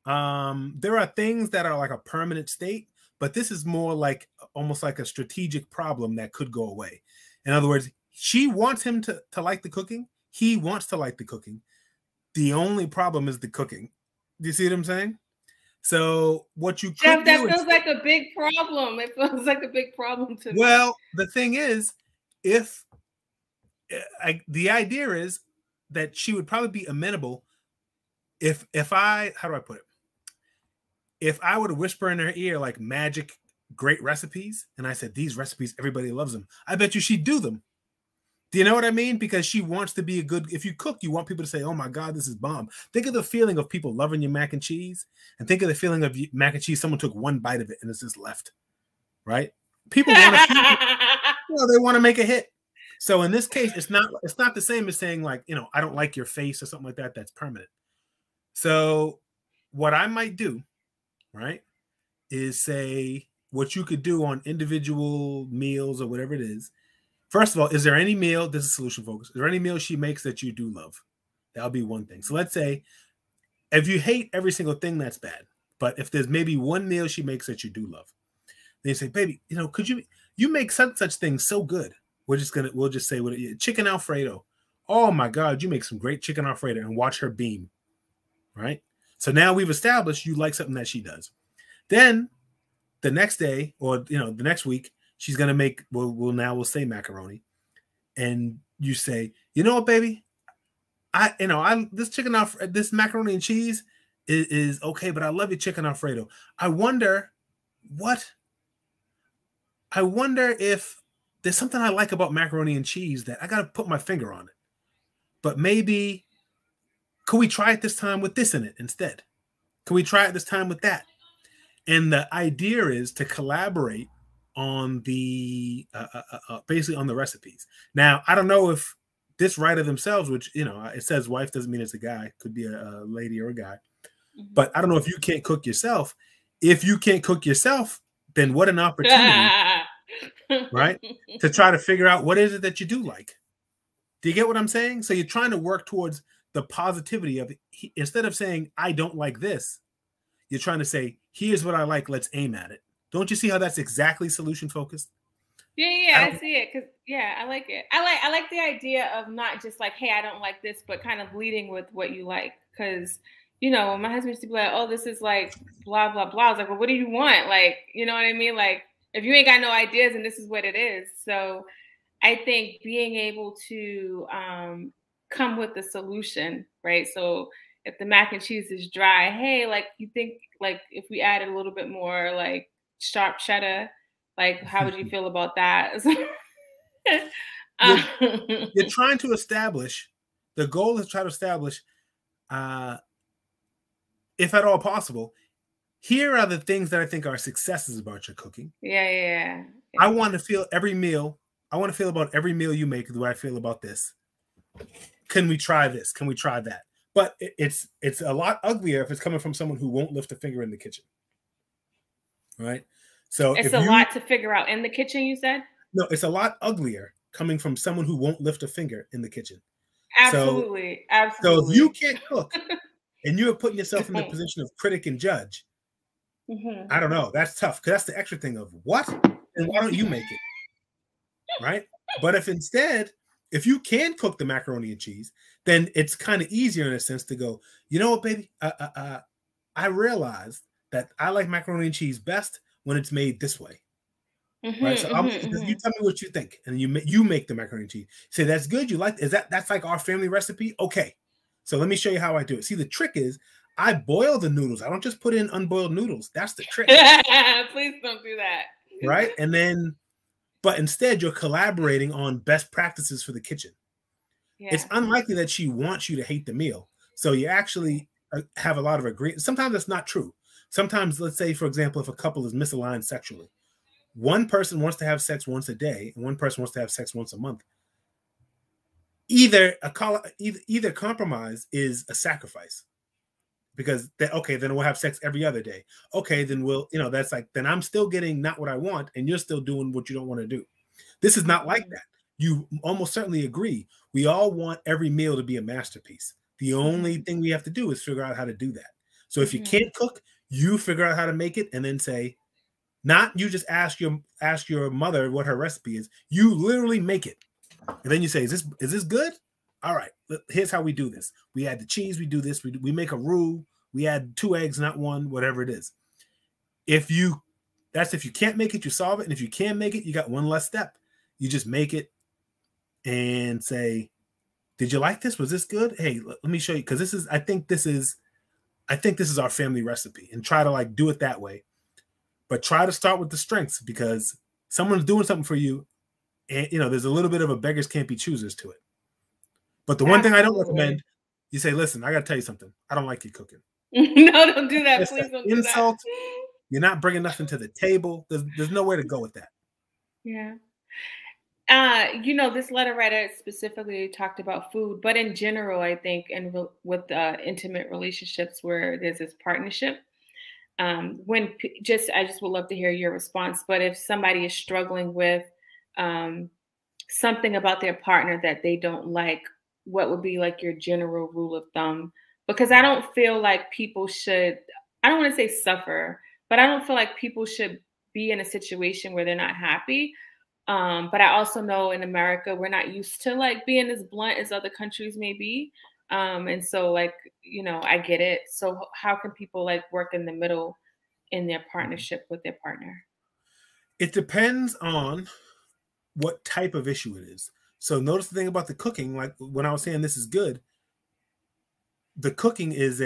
There are things that are like a permanent state, but this is more like almost like a strategic problem that could go away. In other words, she wants him to like the cooking. He wants to like the cooking. The only problem is the cooking. Do you see what I'm saying? So what you could Jeff, that feels like a big problem. It feels like a big problem to me. Well, the thing is, the idea is that she would probably be amenable if I, how do I put it? If I would whisper in her ear like magic great recipes, and I said, these recipes, everybody loves them, I bet you she'd do them. Do you know what I mean? Because she wants to be a good, if you cook, you want people to say, oh my God, this is bomb. Think of the feeling of people loving your mac and cheese, and think of the feeling of mac and cheese, someone took one bite of it and it's just left, right? People want to, they want to make a hit. So in this case, it's not the same as saying like, I don't like your face or something like that. That's permanent. So what I might do, right, is say what you could do on individual meals or whatever it is. First of all, is there any meal, this is solution focused, is there any meal she makes that you do love? That'll be one thing. So let's say if you hate every single thing, that's bad. But if there's maybe one meal she makes that you do love, then you say, baby, could you make such things so good. We'll just say chicken Alfredo. Oh my God, you make some great chicken Alfredo, and watch her beam. Right? So now we've established you like something that she does. Then the next day or the next week, she's gonna make we'll say macaroni, and you say, you know what, baby, this macaroni and cheese is okay, but I love your chicken Alfredo. I wonder if there's something I like about macaroni and cheese that I gotta put my finger on it. But maybe could we try it this time with this in it instead? Can we try it this time with that? And the idea is to collaborate on the basically on the recipes. Now, I don't know if this writer themselves, which it says wife doesn't mean it's a guy, could be a lady or a guy, but I don't know if you can't cook yourself. If you can't cook yourself, then what an opportunity, right, to try to figure out what is it that you do like. Do you get what I'm saying? So you're trying to work towards the positivity of it. Instead of saying I don't like this, you're trying to say here's what I like. Let's aim at it. Don't you see how that's exactly solution focused? Yeah, I see it. Cause I like it. I like the idea of not just like, hey, I don't like this, but kind of leading with what you like. Cause my husband used to be like, oh, this is like blah, blah, blah. I was like, well, what do you want? Like, you know what I mean? Like if you ain't got no ideas and this is what it is. So I think being able to come with the solution, right? So if the mac and cheese is dry, hey, like you think like if we added a little bit more like sharp cheddar, like how would you feel about that? You're trying to establish, the goal is to try to establish, if at all possible, here are the things that I think are successes about your cooking. Yeah. I want to feel every meal. I want to feel about every meal you make the way I feel about this. Can we try this? Can we try that? But it's a lot uglier if it's coming from someone who won't lift a finger in the kitchen. Right? So it's a lot to figure out in the kitchen, you said? No, it's a lot uglier coming from someone who won't lift a finger in the kitchen. Absolutely. So if you can't cook and you're putting yourself in the position of critic and judge, I don't know. That's tough because that's the extra thing of what? And why don't you make it? Right? But if you can cook the macaroni and cheese, then it's kind of easier in a sense to go, you know what, baby? I realized that I like macaroni and cheese best when it's made this way. Right? So you tell me what you think, and you make the macaroni and cheese. Say that's good. You like that's like our family recipe. Okay, so let me show you how I do it. See, the trick is I boil the noodles. I don't just put in unboiled noodles. That's the trick. Please don't do that. Right, and then, but instead you're collaborating on best practices for the kitchen. Yeah. It's unlikely that she wants you to hate the meal, so you actually have a lot of agreement. Sometimes that's not true, sometimes, let's say, for example, if a couple is misaligned sexually, one person wants to have sex once a day and one person wants to have sex once a month. Either compromise is a sacrifice, because okay, then we'll have sex every other day. Okay, then that's like, then I'm still getting not what I want and you're still doing what you don't want to do. This is not like that. You almost certainly agree. We all want every meal to be a masterpiece. The only thing we have to do is figure out how to do that. So if you can't cook, you figure out how to make it, and then say, not you just ask your mother what her recipe is. You literally make it. And then you say, is this good? All right, here's how we do this. We add the cheese, we do this, we make a roux, we add 2 eggs, not 1, whatever it is. If you can't make it, you solve it. And if you can make it, you got one less step. You just make it and say, did you like this? Was this good? Hey, let me show you. Because I think this is our family recipe, and try to like do it that way. But try to start with the strengths, because someone's doing something for you, and there's a little bit of a beggars can't be choosers to it. But the one thing I don't recommend, you say, listen, I got to tell you something. I don't like you cooking. No, don't do that. Please don't do that. You're not bringing nothing to the table. There's nowhere to go with that. Yeah. This letter writer specifically talked about food, but in general, I think, and with intimate relationships where there's this partnership, I just would love to hear your response. But if somebody is struggling with something about their partner that they don't like, what would be like your general rule of thumb? Because I don't feel like people should, I don't want to say suffer, but I don't feel like people should be in a situation where they're not happy. But I also know in America, we're not used to like being as blunt as other countries may be. And so like, I get it. So how can people like work in the middle in their partnership with their partner? It depends on what type of issue it is. So notice the thing about the cooking, like when I was saying this is good, the cooking is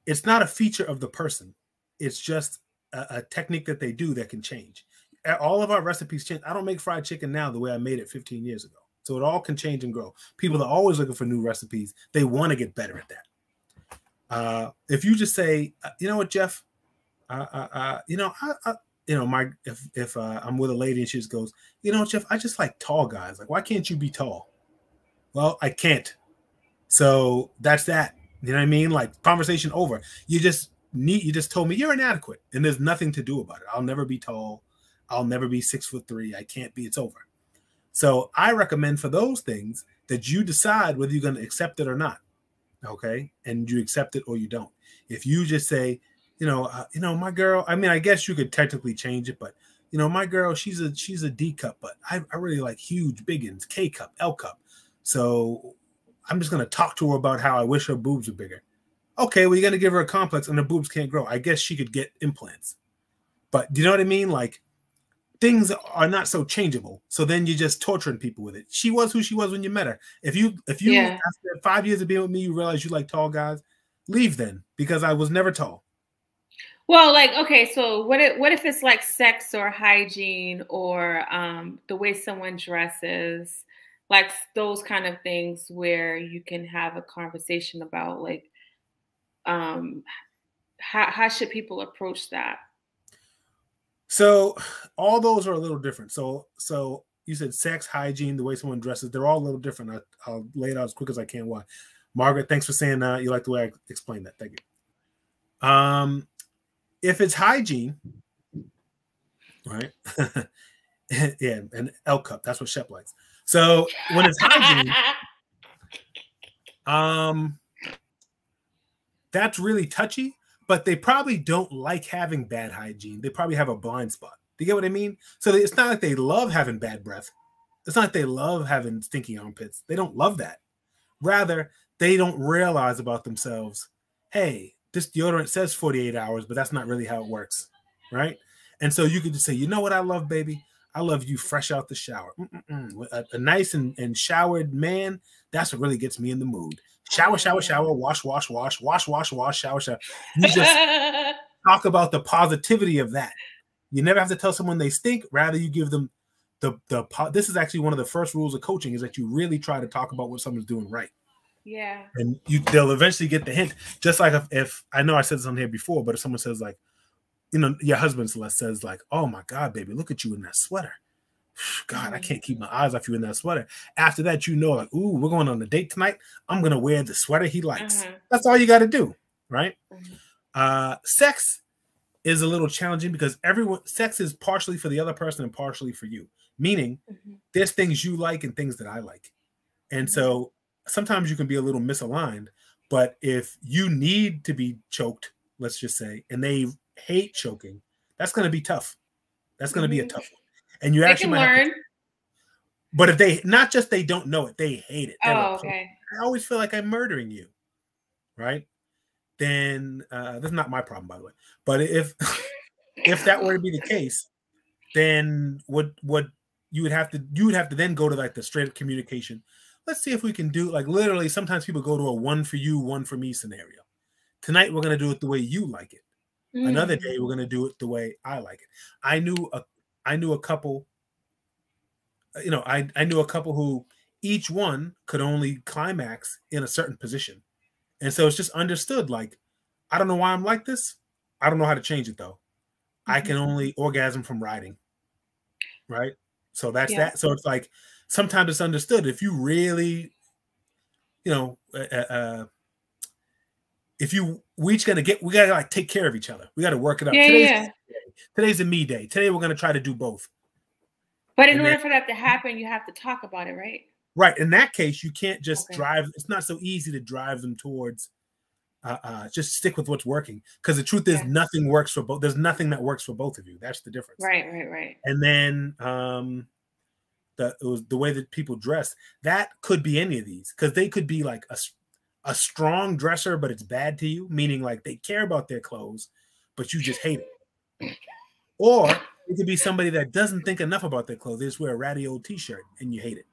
it's not a feature of the person. It's just a technique that they do that can change. All of our recipes change. I don't make fried chicken now the way I made it 15 years ago. So it all can change and grow. People are always looking for new recipes. They want to get better at that. If you just say, you know what, Jeff, if I'm with a lady and she just goes, you know, Jeff, I just like tall guys. Like, why can't you be tall? Well, I can't. So that's that. You know what I mean? Like, conversation over. You just told me you're inadequate, and there's nothing to do about it. I'll never be tall. I'll never be 6'3". I can't be. It's over. So I recommend for those things that you decide whether you're going to accept it or not. Okay, and you accept it or you don't. If you just say, my girl, I mean, I guess you could technically change it, but my girl, she's a D cup, but I really like huge big ones, K cup, L cup. So I'm just going to talk to her about how I wish her boobs were bigger. Okay, well, you're going to give her a complex and her boobs can't grow. I guess she could get implants. But do you know what I mean? Like, things are not so changeable. So then you're just torturing people with it. She was who she was when you met her. If you after 5 years of being with me, you realize you like tall guys, leave then, because I was never tall. Well, like, okay, so what if it's like sex or hygiene or the way someone dresses, like those kind of things where you can have a conversation about like how should people approach that? So all those are a little different. So you said sex, hygiene, the way someone dresses, they're all a little different. I'll lay it out as quick as I can. Why? Margaret, thanks for saying you like the way I explained that. Thank you. If it's hygiene, right? Yeah, an L cup. That's what Shep likes. So when it's hygiene, that's really touchy. But they probably don't like having bad hygiene. They probably have a blind spot. Do you get what I mean? So it's not like they love having bad breath. It's not like they love having stinky armpits. They don't love that. Rather, they don't realize about themselves, hey, this deodorant says 48 hours, but that's not really how it works, right? And so you could just say, you know what I love, baby? I love you fresh out the shower. A nice and showered man, that's what really gets me in the mood. Shower, wash, shower. You just talk about the positivity of that. You never have to tell someone they stink. Rather, you give them this is actually one of the first rules of coaching, is that you really try to talk about what someone's doing right. Yeah. And they'll eventually get the hint. Just like if I know I said this on here before, but if someone says like, you know, your husband Celeste says like, "Oh my God, baby, look at you in that sweater. God, I can't keep my eyes off you in that sweater." After that, you know, like, ooh, we're going on a date tonight. I'm gonna wear the sweater he likes. That's all you got to do, right? Sex is a little challenging because sex is partially for the other person and partially for you. Meaning, there's things you like and things that I like, and so sometimes you can be a little misaligned. But if you need to be choked, let's just say, and they hate choking, that's going to be tough. That's going to be a tough one. And you actually might learn. But if they not just they don't know it, they hate it. Okay. I always feel like I'm murdering you, right? Then that's not my problem, by the way. But if that were to be the case, then what you would have to then go to like the straight up communication. Let's see if we can do like literally. Sometimes people go to a one for you, one for me scenario. Tonight we're gonna do it the way you like it. Another day we're gonna do it the way I like it. I knew a couple. You know, I knew a couple who each one could only climax in a certain position. And so it's just understood, like, I don't know why I'm like this. I don't know how to change it, though. I can only orgasm from riding, right? So that's that. So it's like, sometimes it's understood. If you really, you know, we gotta like take care of each other. We got to work it out. Today's a me day. Today we're going to try to do both. But in order for that to happen, you have to talk about it, right? Right. In that case, you can't just drive. It's not so easy to drive them towards just stick with what's working. Because the truth is nothing works for both. There's nothing that works for both of you. That's the difference. Right. And then the way that people dress, that could be any of these. Because they could be like a strong dresser, but it's bad to you. Meaning like they care about their clothes, but you just hate it. Or it could be somebody that doesn't think enough about their clothes. They just wear a ratty old t-shirt and you hate it.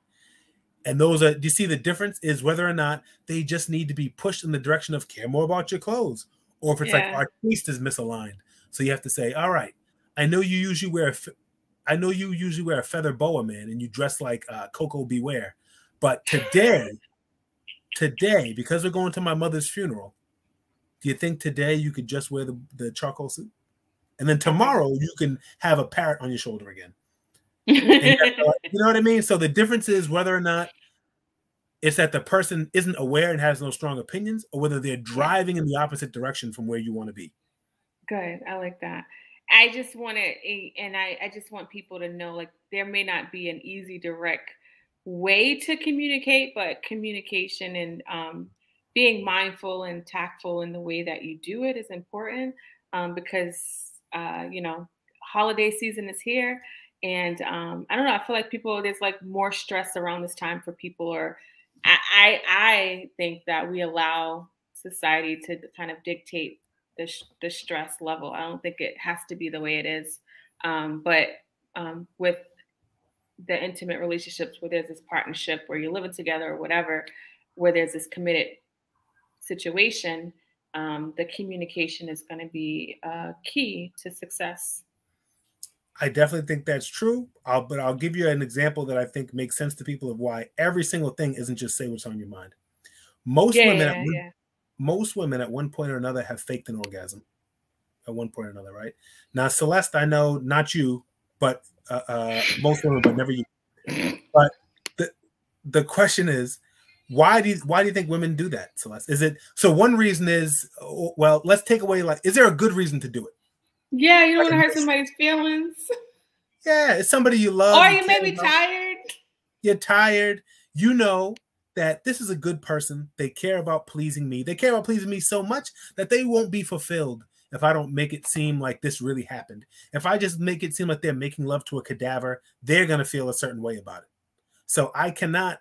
And those are, do you see the difference is whether or not they just need to be pushed in the direction of care more about your clothes, or if it's like our taste is misaligned. So you have to say, all right, I know you usually wear a feather boa, man, and you dress like Coco Beware. But today, because we're going to my mother's funeral, do you think today you could just wear the charcoal suit? And then tomorrow you can have a parrot on your shoulder again. You know what I mean? So the difference is whether or not it's that the person isn't aware and has no strong opinions, or whether they're driving in the opposite direction from where you want to be. Good. I like that. I just want people to know, like, there may not be an easy, direct way to communicate, but communication and being mindful and tactful in the way that you do it is important because holiday season is here. And I don't know, I feel like there's like more stress around this time for people, or I think that we allow society to kind of dictate the stress level. I don't think it has to be the way it is. But with the intimate relationships where there's this partnership where you're living together or whatever, where there's this committed situation, the communication is going to be key to success. I definitely think that's true. But I'll give you an example that I think makes sense to people of why every single thing isn't just say what's on your mind. Most women at one point or another have faked an orgasm at one point or another, right? Now, Celeste, I know not you, but most women, but never you. But the question is, why do you think women do that, Celeste? Is it so? One reason is, well, let's take away, like, is there a good reason to do it? Yeah, you don't want to hurt somebody's feelings. Yeah, it's somebody you love. Or you may be tired. You're tired. You know that this is a good person. They care about pleasing me. They care about pleasing me so much that they won't be fulfilled if I don't make it seem like this really happened. If I just make it seem like they're making love to a cadaver, they're going to feel a certain way about it. So I cannot.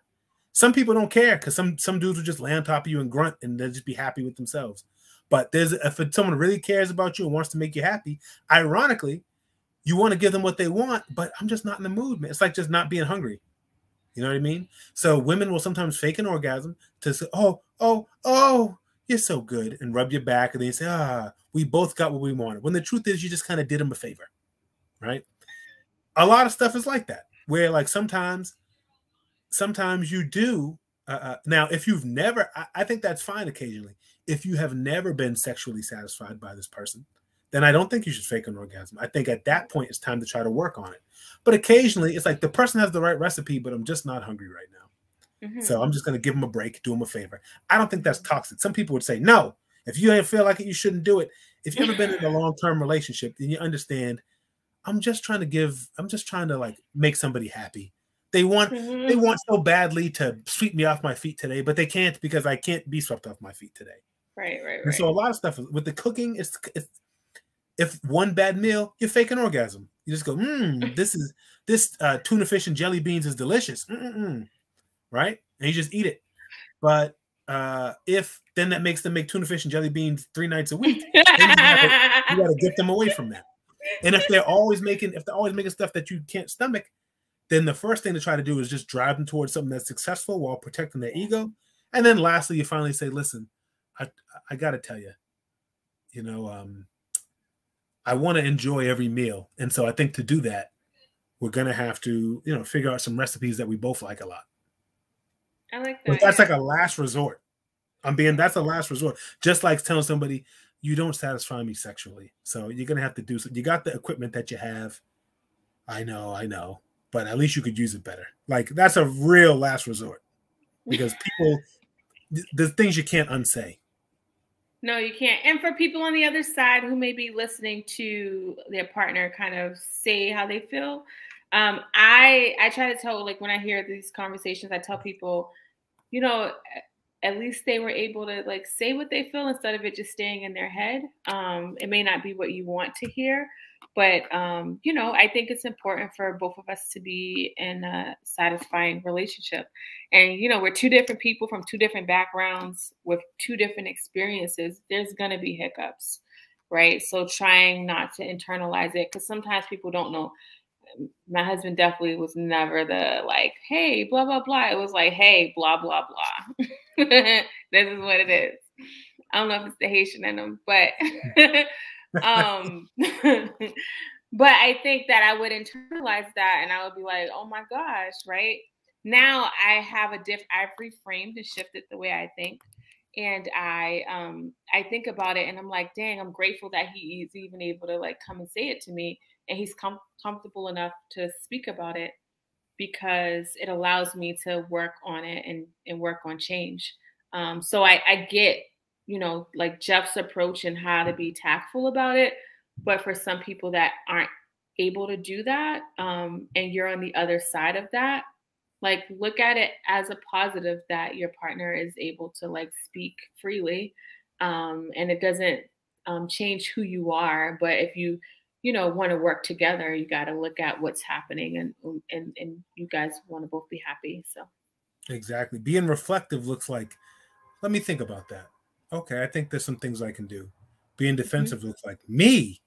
Some people don't care because some dudes will just lay on top of you and grunt and they'll just be happy with themselves. But if someone really cares about you and wants to make you happy, ironically, you want to give them what they want, but I'm just not in the mood, man. It's like just not being hungry. You know what I mean? So women will sometimes fake an orgasm to say, oh, you're so good, and rub your back, and they say, we both got what we wanted. When the truth is, you just kind of did them a favor, right? A lot of stuff is like that, where like sometimes you do Now, if you've never, I think that's fine occasionally. If you have never been sexually satisfied by this person, then I don't think you should fake an orgasm. I think at that point, it's time to try to work on it. But occasionally, it's like the person has the right recipe, but I'm just not hungry right now. Mm-hmm. So I'm just going to give them a break, do them a favor. I don't think that's toxic. Some people would say, no, if you don't feel like it, you shouldn't do it. If you've ever been in a long-term relationship, then you understand, I'm just trying to like make somebody happy. They want so badly to sweep me off my feet today, but they can't because I can't be swept off my feet today. Right. And so a lot of stuff with the cooking, it's if one bad meal, you fake an orgasm. You just go, this tuna fish and jelly beans is delicious, right? And you just eat it. But if then that makes them make tuna fish and jelly beans 3 nights a week, then you gotta get them away from that. And if they're always making stuff that you can't stomach, then the first thing to try to do is just drive them towards something that's successful while protecting their ego. And then lastly, you finally say, listen, I got to tell you, I want to enjoy every meal. And so I think to do that, we're going to have to, figure out some recipes that we both like a lot. I like that. But that's like a last resort. That's a last resort. Just like telling somebody, you don't satisfy me sexually. So you're going to have to do something. You got the equipment that you have. I know. But at least you could use it better. Like, that's a real last resort. Because people, there's things you can't unsay. No, you can't. And for people on the other side who may be listening to their partner kind of say how they feel, I try to tell, like, when I hear these conversations, I tell people, at least they were able to, like, say what they feel instead of it just staying in their head. It may not be what you want to hear, but, I think it's important for both of us to be in a satisfying relationship. And, we're 2 different people from 2 different backgrounds with 2 different experiences. There's going to be hiccups, right? So trying not to internalize it, because sometimes people don't know. My husband definitely was never the like, hey, blah, blah, blah. It was like, hey, blah, blah, blah. This is what it is. I don't know if it's the Haitian in them, but but I think that I would internalize that and I would be like, oh my gosh, right? Now I have I've reframed and shifted the way I think. And I think about it and I'm like, dang, I'm grateful that he is even able to like come and say it to me. And he's comfortable enough to speak about it because it allows me to work on it and work on change. So I get, like Jeff's approach and how to be tactful about it. But for some people that aren't able to do that, and you're on the other side of that, like look at it as a positive that your partner is able to like speak freely. And it doesn't change who you are. But if you want to work together, you got to look at what's happening and you guys want to both be happy. So exactly. Being reflective looks like, let me think about that. Okay, I think there's some things I can do. Being defensive looks like me.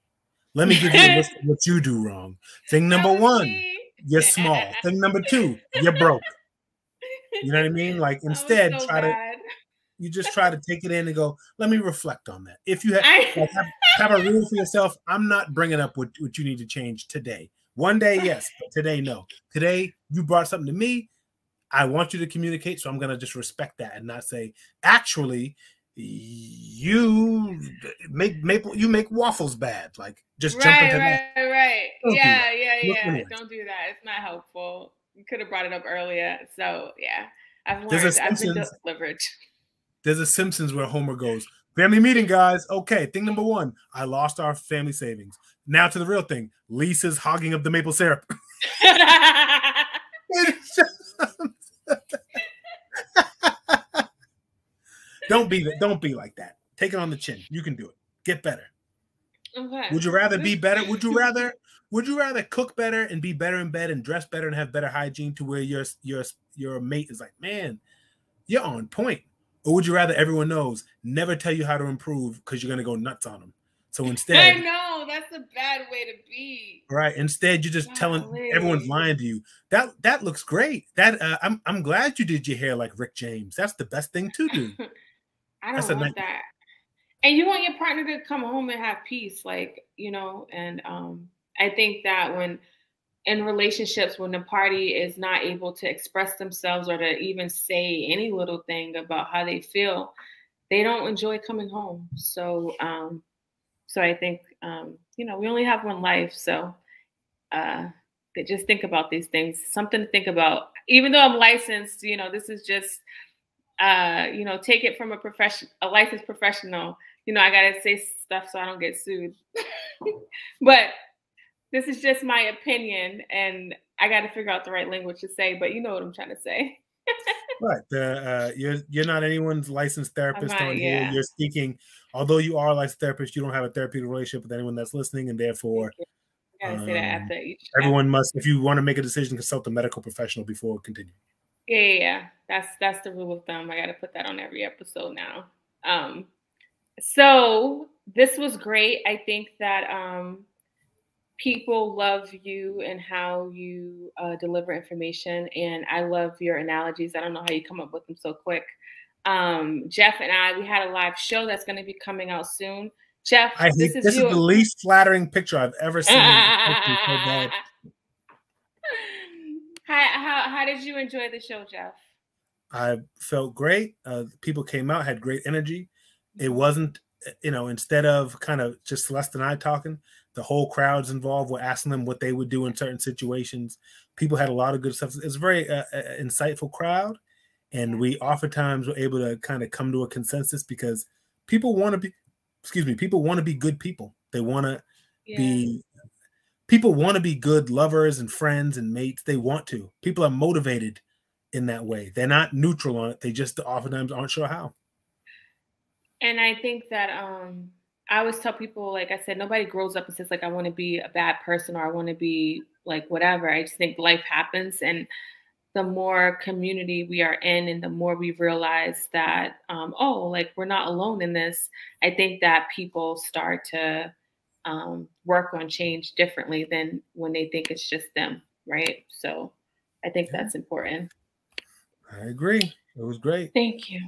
Let me give you a list of what you do wrong. Thing number 1, you're small. Thing number 2, you're broke. You know what I mean? Like instead, you just try to take it in and go, let me reflect on that. If you have a rule for yourself, I'm not bringing up what you need to change today. One day, yes, but today, no. Today, you brought something to me. I want you to communicate, so I'm going to just respect that and not say, actually, you make waffles bad. Like, just jump into that. Right. Yeah. Don't do that. It's not helpful. You could have brought it up earlier. So, yeah, I've learned. I've been leverage. There's a Simpsons where Homer goes, family meeting, guys. Okay, thing number 1, I lost our family savings. Now to the real thing. Lisa's hogging up the maple syrup. Don't be like that. Take it on the chin. You can do it. Get better. Okay. Would you rather be better? Would you rather cook better and be better in bed and dress better and have better hygiene to where your mate is like, man, you're on point? Or would you rather everyone knows, never tell you how to improve because you're going to go nuts on them? So instead, I know that's a bad way to be. Right. Instead, you're just telling everyone's lying to you. That looks great. I'm glad you did your hair like Rick James. That's the best thing to do. I don't want that. And you want your partner to come home and have peace, like, and I think that when in relationships, when the party is not able to express themselves or to even say any little thing about how they feel, they don't enjoy coming home. So, so I think, you know, we only have one life. So just think about these things, something to think about. Even though I'm licensed, you know, this is just, you know, take it from a licensed professional. You know, I got to say stuff so I don't get sued. But this is just my opinion, and I got to figure out the right language to say, but you know what I'm trying to say. Right. You're not anyone's licensed therapist on here. You're speaking, although you are a licensed therapist, you don't have a therapeutic relationship with anyone that's listening, and therefore I gotta say that after each. Everyone must, if you want to make a decision, consult a medical professional before continuing. Yeah. That's the rule of thumb. I got to put that on every episode now. So this was great. I think that people love you and how you deliver information. And I love your analogies. I don't know how you come up with them so quick. Jeff and I, we had a live show that's going to be coming out soon. Jeff, this is the least flattering picture I've ever seen. How did you enjoy the show, Jeff? I felt great. People came out, had great energy. It wasn't, you know, instead of kind of just Celeste and I talking, the whole crowd's involved. We're asking them what they would do in certain situations. People had a lot of good stuff. It's a very insightful crowd. And we oftentimes were able to kind of come to a consensus because people want to be, people want to be good people. They want to be, people want to be good lovers and friends and mates. They want to. People are motivated in that way. They're not neutral on it. They just oftentimes aren't sure how. And I think that I always tell people, like I said, nobody grows up and says, like, I want to be a bad person or I want to be like whatever. I just think life happens. And the more community we are in and the more we realize that, oh, like we're not alone in this, I think that people start to work on change differently than when they think it's just them, right? So I think that's important. I agree. It was great. Thank you.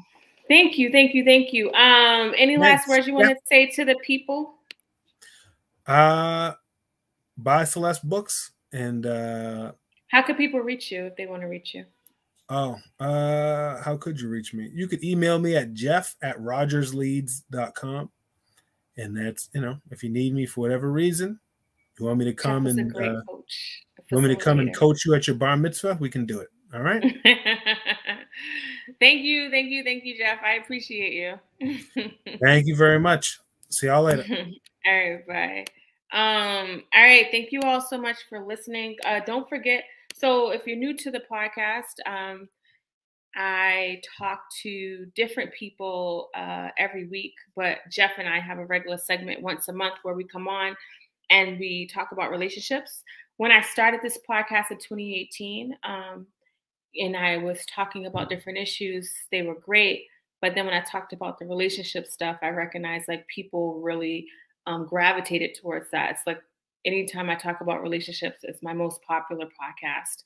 Thank you. Thank you. Thank you. Any last words you want to say to the people? Buy Celeste books and how could people reach you if they want to reach you? Oh, how could you reach me? You could email me at jeff@rogersleads.com. And that's, you know, if you need me for whatever reason, you want me to come and coach. You want me to come and coach you at your bar mitzvah, we can do it. All right. Thank you. Thank you. Thank you, Jeff. I appreciate you. Thank you very much. See y'all later. All right. Bye. All right. Thank you all so much for listening. Don't forget. So if you're new to the podcast, I talk to different people every week, but Jeff and I have a regular segment once a month where we come on and we talk about relationships. When I started this podcast in 2018, and I was talking about different issues, they were great. But then when I talked about the relationship stuff, I recognized like people really gravitated towards that. It's like anytime I talk about relationships, it's my most popular podcast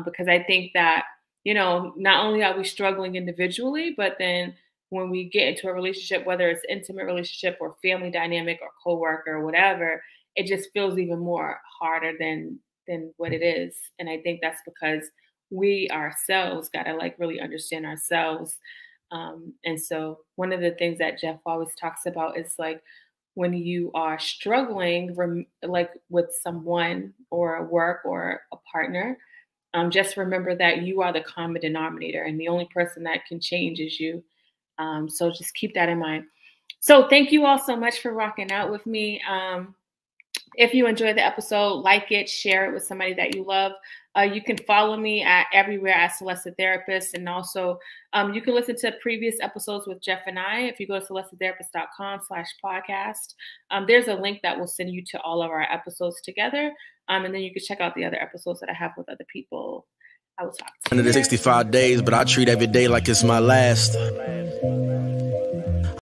because I think that, you know, not only are we struggling individually, but then when we get into a relationship, whether it's intimate relationship or family dynamic or coworker or whatever, it just feels even more harder than what it is. And I think that's because we ourselves got to like really understand ourselves. And so one of the things that Jeff always talks about is like when you are struggling like with someone or a work or a partner, just remember that you are the common denominator and the only person that can change is you. So just keep that in mind. So thank you all so much for rocking out with me. If you enjoyed the episode, like it, share it with somebody that you love. You can follow me everywhere at Celeste the Therapist. And also you can listen to previous episodes with Jeff and I. If you go to CelesteTheTherapist.com/podcast, there's a link that will send you to all of our episodes together. And then you can check out the other episodes that I have with other people. I will talk to you. 165 days, but I treat every day like it's my last.